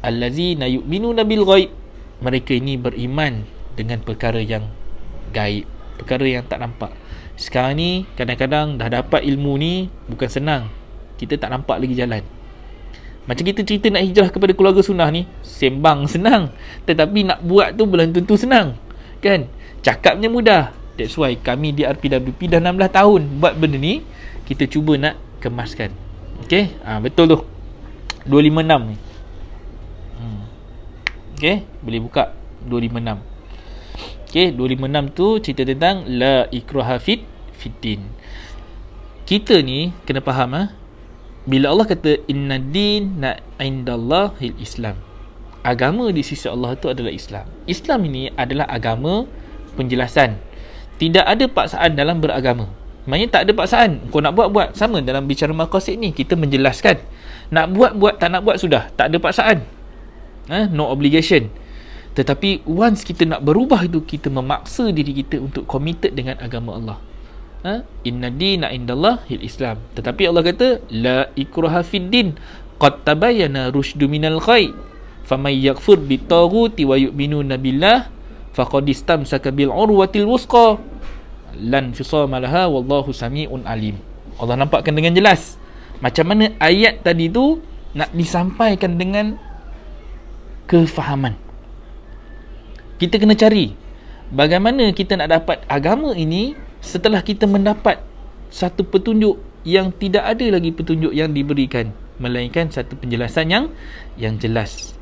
Speaker 1: Allazina yu'minuna bil ghaib. Mereka ini beriman dengan perkara yang gaib, perkara yang tak nampak. Sekarang ni kadang-kadang dah dapat ilmu ni bukan senang. Kita tak nampak lagi jalan. Macam kita cerita nak hijrah kepada keluarga sunnah ni, sembang senang, tetapi nak buat tu belum tentu senang, kan? Cakapnya mudah. That's why kami di RPWP dah 16 tahun buat benda ni. Kita cuba nak kemaskan. Okay, betul tu 256 ni. Okay, boleh buka 256. Okay, 256 tu cerita tentang la ikraha fiddin. Kita ni kena faham, bila Allah kata inna dina indallahil Islam, agama di sisi Allah tu adalah Islam. Islam ini adalah agama penjelasan. Tidak ada paksaan dalam beragama. Maknanya tak ada paksaan. Kau nak buat, sama dalam bicara maqasid ni, kita menjelaskan. Nak buat, tak nak buat sudah, tak ada paksaan. No obligation. Tetapi once kita nak berubah itu, kita memaksa diri kita untuk committed dengan agama Allah. Inna dina indallah Islam. Tetapi Allah kata la ikraha fid din qad tabayyana rusydu minal ghayy faman yakfur bitaghuti wa yu'minu billah faqad istamsaka bil urwatil wusqa lan fisama laha wallahu samiun alim. Allah nampakkan dengan jelas macam mana ayat tadi tu nak disampaikan dengan kefahaman. Kita kena cari bagaimana kita nak dapat agama ini setelah kita mendapat satu petunjuk yang tidak ada lagi petunjuk yang diberikan, melainkan satu penjelasan yang jelas.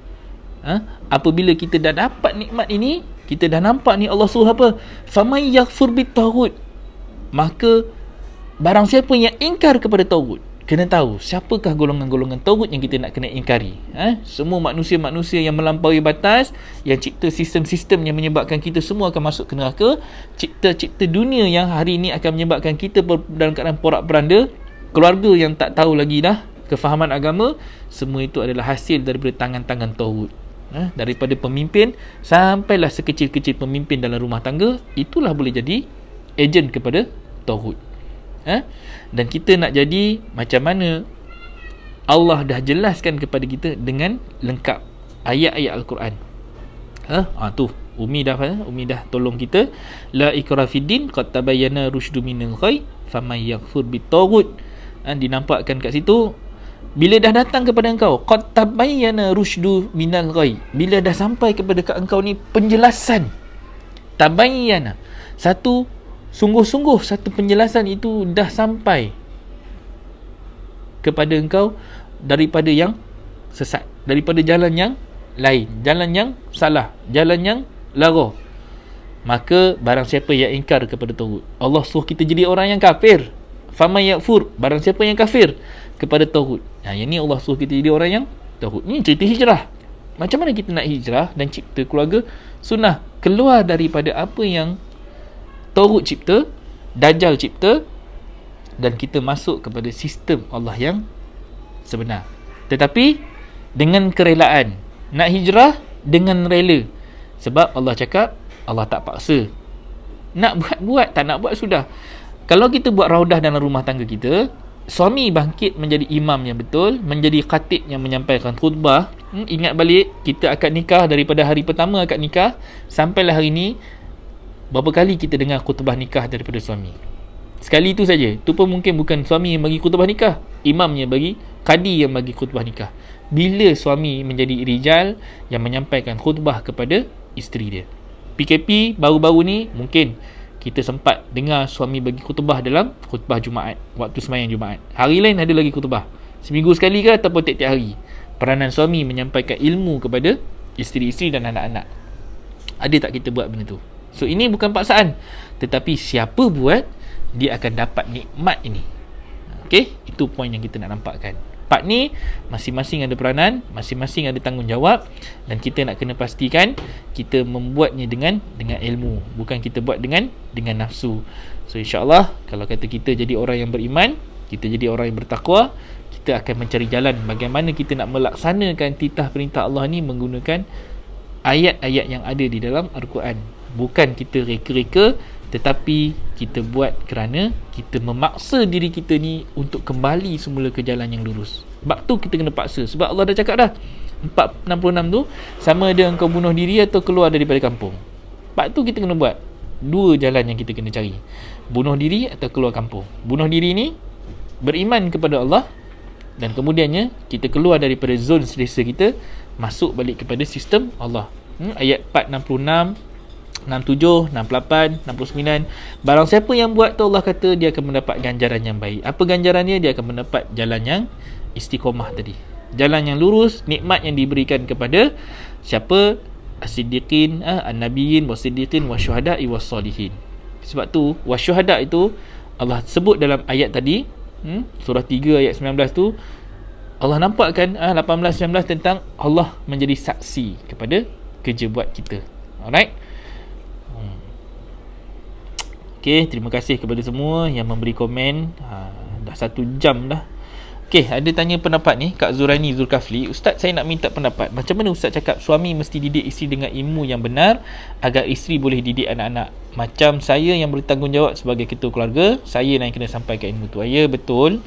Speaker 1: Apabila kita dah dapat nikmat ini, kita dah nampak ni Allah suruh apa? Faman yakfur bitaghut, maka barang siapa yang ingkar kepada taghut, kena tahu siapakah golongan-golongan taghut yang kita nak kena ingkari. Semua manusia-manusia yang melampaui batas, yang cipta sistem-sistem yang menyebabkan kita semua akan masuk ke neraka, cipta-cipta dunia yang hari ini akan menyebabkan kita dalam keadaan porak-peranda, keluarga yang tak tahu lagi dah kefahaman agama, semua itu adalah hasil daripada tangan-tangan taghut. Daripada pemimpin sampailah sekecil-kecil pemimpin dalam rumah tangga, itulah boleh jadi ejen kepada taghut. Dan kita nak jadi macam mana Allah dah jelaskan kepada kita dengan lengkap ayat-ayat Al-Quran. Tu Umi dah tolong kita. La ikraha fiddin qad tabayyana rusydu minal ghayy faman yakfur bitaghut. Dinampakkan kat situ, bila dah datang kepada engkau qad tabayyana rusydu minal ghayy, bila dah sampai kepada kat engkau ni penjelasan tabayyana, sungguh-sungguh satu penjelasan itu dah sampai kepada engkau daripada yang sesat, daripada jalan yang lain, jalan yang salah, jalan yang lara, maka barang siapa yang ingkar kepada taghut, Allah suruh kita jadi orang yang kafir. Faman yakfur, barang siapa yang kafir kepada taghut. Yang ni Allah suruh kita jadi orang yang taghut. Ni cerita hijrah. Macam mana kita nak hijrah dan cipta keluarga sunnah, keluar daripada apa yang taghut cipta, Dajjal cipta, dan kita masuk kepada sistem Allah yang sebenar. Tetapi dengan kerelaan. Nak hijrah dengan rela. Sebab Allah cakap, Allah tak paksa. Nak buat, tak nak buat sudah. Kalau kita buat raudah dalam rumah tangga kita, suami bangkit menjadi imam yang betul, menjadi khatib yang menyampaikan khutbah. Ingat balik, kita akan nikah daripada hari pertama akad nikah sampailah hari ini, berapa kali kita dengar khutbah nikah daripada suami? Sekali itu saja. Itu pun mungkin bukan suami yang bagi khutbah nikah, imamnya bagi, kadi yang bagi khutbah nikah. Bila suami menjadi rijal yang menyampaikan khutbah kepada isteri dia. PKP baru-baru ni mungkin kita sempat dengar suami bagi khutbah dalam khutbah Jumaat, waktu sembahyang Jumaat. Hari lain ada lagi khutbah, seminggu sekali ke ataupun tiap-tiap hari. Peranan suami menyampaikan ilmu kepada isteri-isteri dan anak-anak. Ada tak kita buat benda tu? So ini bukan paksaan, tetapi siapa buat, dia akan dapat nikmat ini. Okey, itu poin yang kita nak nampakkan. Part ni masing-masing ada peranan, masing-masing ada tanggungjawab, dan kita nak kena pastikan kita membuatnya dengan ilmu, bukan kita buat dengan nafsu. So insya-Allah kalau kata kita jadi orang yang beriman, kita jadi orang yang bertakwa, kita akan mencari jalan bagaimana kita nak melaksanakan titah perintah Allah ni menggunakan ayat-ayat yang ada di dalam Al-Quran. Bukan kita reka-reka, tetapi kita buat kerana kita memaksa diri kita ni untuk kembali semula ke jalan yang lurus. Sebab tu kita kena paksa. Sebab Allah dah cakap dah, 466 tu sama ada engkau bunuh diri atau keluar daripada kampung. Sebab tu kita kena buat dua jalan yang kita kena cari, bunuh diri atau keluar kampung. Bunuh diri ni beriman kepada Allah, dan kemudiannya kita keluar daripada zon selesa kita, masuk balik kepada sistem Allah. Ayat 466, 67, 68, 69. Barang siapa yang buat tu, Allah kata dia akan mendapat ganjaran yang baik. Apa ganjarannya? Dia akan mendapat jalan yang istiqomah tadi, jalan yang lurus, nikmat yang diberikan kepada siapa? As-siddiqin, an-nabiyyin, was-siddiqin, wasyuhada'i, was-salihin. Sebab tu wasyuhada' itu Allah sebut dalam ayat tadi, surah 3 ayat 19 tu, Allah nampakkan 18-19 tentang Allah menjadi saksi kepada kerja buat kita. Alright. Okey, terima kasih kepada semua yang memberi komen. Dah 1 jam dah. Okey, ada tanya pendapat ni Kak Zuraini Zulkafli. Ustaz, saya nak minta pendapat. Macam mana Ustaz cakap suami mesti didik isteri dengan ilmu yang benar agar isteri boleh didik anak-anak? Macam saya yang bertanggungjawab sebagai ketua keluarga, saya yang kena sampaikan ilmu tu. Ya, betul.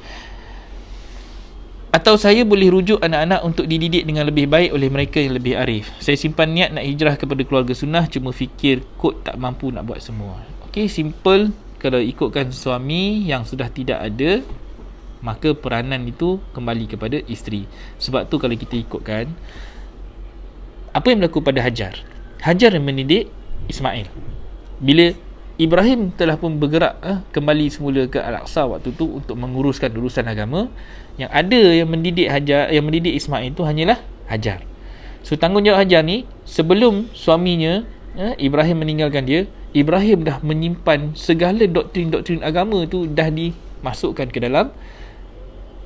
Speaker 1: Atau saya boleh rujuk anak-anak untuk dididik dengan lebih baik oleh mereka yang lebih arif. Saya simpan niat nak hijrah kepada keluarga sunnah, cuma fikir kot tak mampu nak buat semua. Okey, simple. Kalau ikutkan suami yang sudah tidak ada, maka peranan itu kembali kepada isteri. Sebab tu kalau kita ikutkan, apa yang berlaku pada Hajar? Hajar yang mendidik Ismail. Bila Ibrahim telah pun bergerak kembali semula ke Al-Aqsa waktu tu untuk menguruskan urusan agama, yang ada yang mendidik Hajar, yang mendidik Ismail tu hanyalah Hajar. So tanggungjawab Hajar ni, sebelum suaminya Ibrahim meninggalkan dia, Ibrahim dah menyimpan segala doktrin-doktrin agama tu, dah dimasukkan ke dalam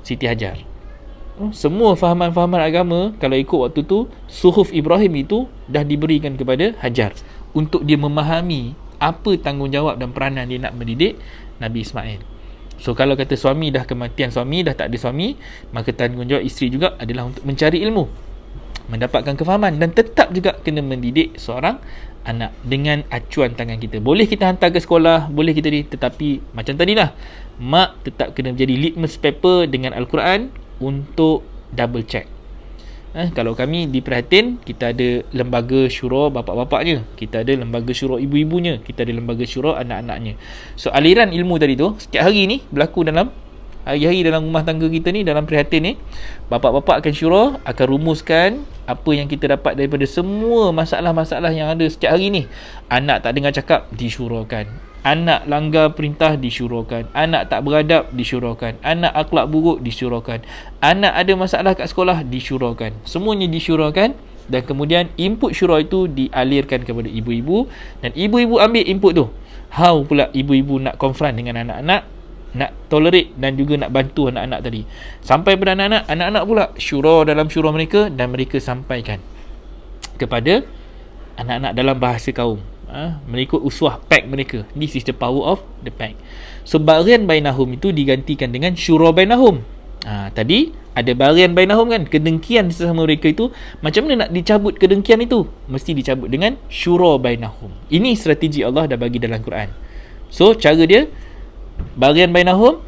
Speaker 1: Siti Hajar. Semua fahaman-fahaman agama, kalau ikut waktu tu, suhuf Ibrahim itu dah diberikan kepada Hajar untuk dia memahami apa tanggungjawab dan peranan dia nak mendidik Nabi Ismail. So kalau kata suami dah kematian suami, dah tak ada suami, maka tanggungjawab isteri juga adalah untuk mencari ilmu, mendapatkan kefahaman, dan tetap juga kena mendidik seorang anak dengan acuan tangan kita. Boleh kita hantar ke sekolah, boleh kita tetapi macam tadilah, mak tetap kena menjadi litmus paper dengan Al-Quran untuk double check. Kalau kami di Prihatin, kita ada lembaga syura bapa-bapaknya, kita ada lembaga syura ibu-ibunya, kita ada lembaga syura anak-anaknya. So aliran ilmu tadi tu setiap hari ni berlaku dalam hari-hari dalam rumah tangga kita ni, dalam Prihatin ni. Bapak-bapak akan syura, akan rumuskan apa yang kita dapat daripada semua masalah-masalah yang ada setiap hari ni. Anak tak dengar cakap, disyurakan. Anak langgar perintah, disyurakan. Anak tak beradab, disyurakan. Anak akhlak buruk, disyurakan. Anak ada masalah kat sekolah, disyurakan. Semuanya disyurakan, dan kemudian input syura itu dialirkan kepada ibu-ibu, dan ibu-ibu ambil input tu. How pula ibu-ibu nak confront dengan anak-anak, nak tolerate dan juga nak bantu anak-anak tadi. Sampai pada anak-anak, anak-anak pula syura dalam syura mereka, dan mereka sampaikan kepada anak-anak dalam bahasa kaum, mengikut uswah pack mereka. This is the power of the pack. So barian bainahum itu digantikan dengan syura bainahum. Tadi ada barian bainahum kan, kedengkian sesama mereka itu. Macam mana nak dicabut kedengkian itu? Mesti dicabut dengan syura bainahum. Ini strategi Allah dah bagi dalam Quran. So cara dia, barian bainahum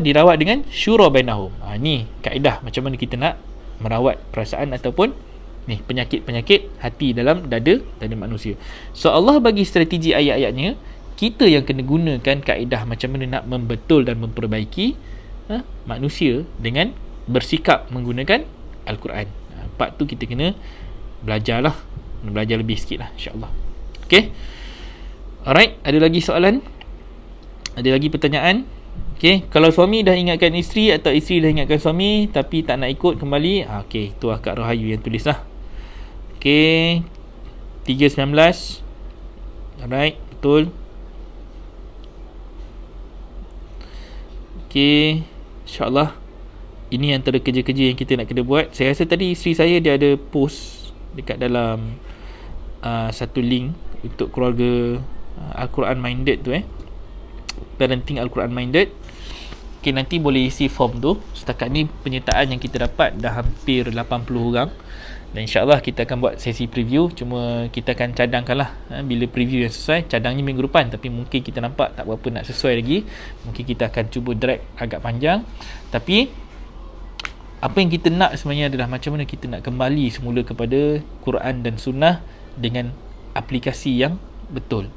Speaker 1: dirawat dengan syura bainahum. Ni kaedah macam mana kita nak merawat perasaan ataupun ni penyakit-penyakit hati dalam dada manusia. So Allah bagi strategi ayat-ayatnya, kita yang kena gunakan kaedah macam mana nak membetul dan memperbaiki manusia dengan bersikap menggunakan Al-Quran. Part tu kita kena belajarlah, belajar lebih sikit lah, insyaAllah. Okay, alright, ada lagi soalan? Ada lagi pertanyaan? Okay, kalau suami dah ingatkan isteri atau isteri dah ingatkan suami tapi tak nak ikut kembali, okay, tu Kak Rahayu yang tulis lah. Okay, 3.19. Alright, betul. Okay, insyaAllah ini antara kerja-kerja yang kita nak kena buat. Saya rasa tadi isteri saya dia ada post dekat dalam satu link untuk keluarga Al-Quran Minded tu, Parenting Al-Quran Minded. Okay, nanti boleh isi form tu. Setakat ni penyertaan yang kita dapat dah hampir 80 orang, dan insyaAllah kita akan buat sesi preview. Cuma kita akan cadangkan lah, bila preview yang sesuai. Cadangnya minggu depan, tapi mungkin kita nampak tak berapa nak sesuai lagi, mungkin kita akan cuba drag agak panjang. Tapi apa yang kita nak sebenarnya adalah macam mana kita nak kembali semula kepada Quran dan Sunnah dengan aplikasi yang betul.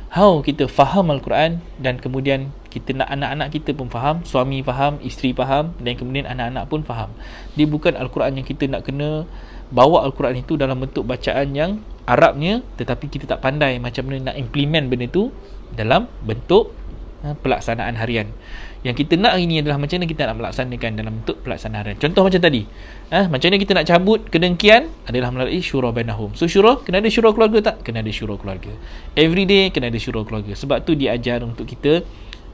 Speaker 1: How kita faham Al-Quran, dan kemudian kita nak anak-anak kita pun faham, suami faham, isteri faham, dan kemudian anak-anak pun faham. Dia bukan Al-Quran yang kita nak kena bawa Al-Quran itu dalam bentuk bacaan yang Arabnya, tetapi kita tak pandai macam mana nak implement benda tu dalam bentuk pelaksanaan harian. Yang kita nak hari ni adalah macam mana kita nak melaksanakan dalam bentuk pelaksanaan harian. Contoh macam tadi, macam mana kita nak cabut kedengkian adalah melalui syura bainahum. So syura, kena ada syura keluarga tak? Kena ada syura keluarga. Every day kena ada syura keluarga. Sebab tu diajar untuk kita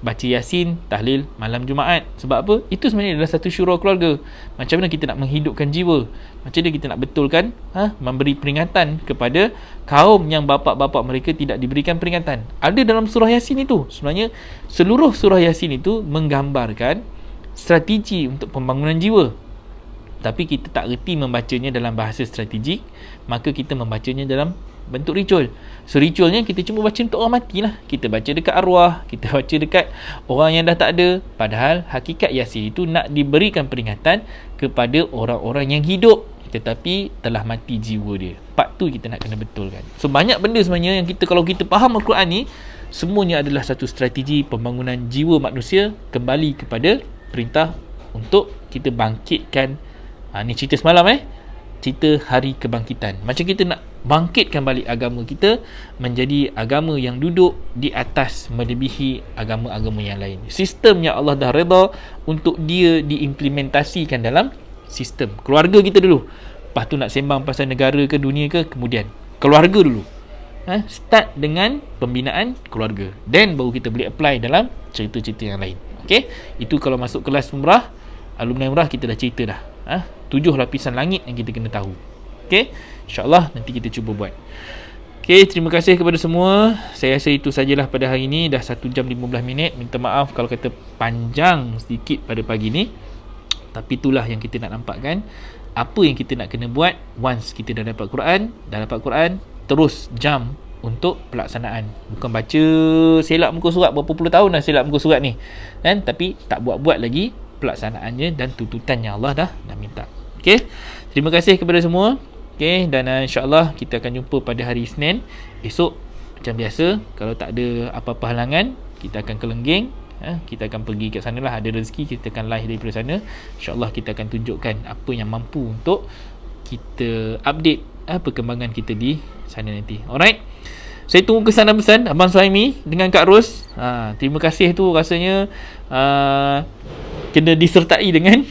Speaker 1: baca Yasin, tahlil malam Jumaat. Sebab apa? Itu sebenarnya adalah satu syura keluarga. Macam mana kita nak menghidupkan jiwa, macam mana kita nak betulkan, memberi peringatan kepada kaum yang bapa-bapa mereka tidak diberikan peringatan. Ada dalam surah Yasin itu. Sebenarnya seluruh surah Yasin itu menggambarkan strategi untuk pembangunan jiwa. Tapi kita tak reti membacanya dalam bahasa strategik, maka kita membacanya dalam bentuk ritual. So ritualnya kita cuma baca untuk orang mati lah. Kita baca dekat arwah, kita baca dekat orang yang dah tak ada. Padahal hakikat Yasin itu nak diberikan peringatan kepada orang-orang yang hidup tetapi telah mati jiwa dia. Part tu kita nak kena betulkan. So banyak benda sebenarnya yang kita, kalau kita faham Al-Quran ni, semuanya adalah satu strategi pembangunan jiwa manusia kembali kepada perintah untuk kita bangkitkan. Ni cerita semalam cerita hari kebangkitan. Macam kita nak bangkitkan balik agama kita menjadi agama yang duduk di atas melebihi agama-agama yang lain. Sistem yang Allah dah redha untuk dia diimplementasikan dalam sistem keluarga kita dulu. Lepas tu nak sembang pasal negara ke dunia ke, kemudian keluarga dulu. Start dengan pembinaan keluarga, then baru kita boleh apply dalam cerita-cerita yang lain. Okay, itu kalau masuk kelas umrah, alumni umrah, kita dah cerita dah 7 lapisan langit yang kita kena tahu. Okay, InsyaAllah nanti kita cuba buat. Okay, terima kasih kepada semua. Saya rasa itu sajalah pada hari ini. Dah 1 jam 15 minit. Minta maaf kalau kata panjang sedikit pada pagi ni, tapi itulah yang kita nak nampakkan. Apa yang kita nak kena buat once kita dah dapat Quran, terus jam untuk pelaksanaan. Bukan baca selak muka surat, berapa puluh tahun dah selak muka surat ni kan, tapi tak buat-buat lagi pelaksanaannya dan tuntutan yang Allah dah minta. Okey, terima kasih kepada semua. Okey, dan insya-Allah kita akan jumpa pada hari Isnin esok macam biasa. Kalau tak ada apa-apa halangan, kita akan ke Lenggeng. Kita akan pergi ke sana lah, ada rezeki kita akan live daripada sana. InsyaAllah kita akan tunjukkan apa yang mampu untuk kita update perkembangan kita di sana nanti. Alright, saya tunggu kesan dan pesan Abang Suhaimi dengan Kak Ros. Terima kasih tu rasanya kena disertai dengan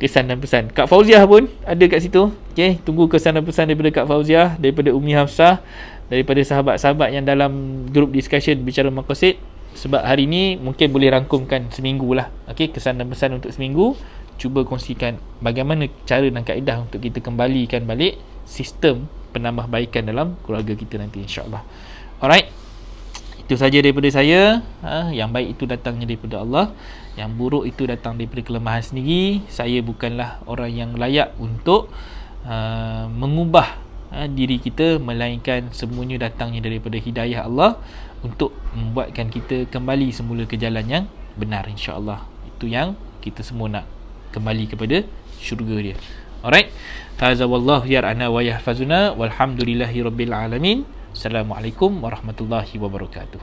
Speaker 1: kesan dan pesan. Kak Fauziah pun ada kat situ. Okay, tunggu kesan dan pesan daripada Kak Fauziah, daripada Umi Hafsah, daripada sahabat-sahabat yang dalam group discussion bicara maqasid. Sebab hari ni mungkin boleh rangkumkan seminggu lah. Okay, kesan dan pesan untuk seminggu. Cuba kongsikan bagaimana cara dan kaedah untuk kita kembalikan balik sistem penambahbaikan dalam keluarga kita nanti, insyaAllah. Alright, itu saja daripada saya. Yang baik itu datangnya daripada Allah, yang buruk itu datang daripada kelemahan sendiri. Saya bukanlah orang yang layak untuk mengubah diri kita, melainkan semuanya datangnya daripada hidayah Allah untuk membuatkan kita kembali semula ke jalan yang benar, insyaAllah. Itu yang kita semua nak, kembali kepada syurga dia. Alright, hadza wallahu yar'ana wa yahfazuna walhamdulillahi rabbil alamin. Assalamualaikum warahmatullahi wabarakatuh.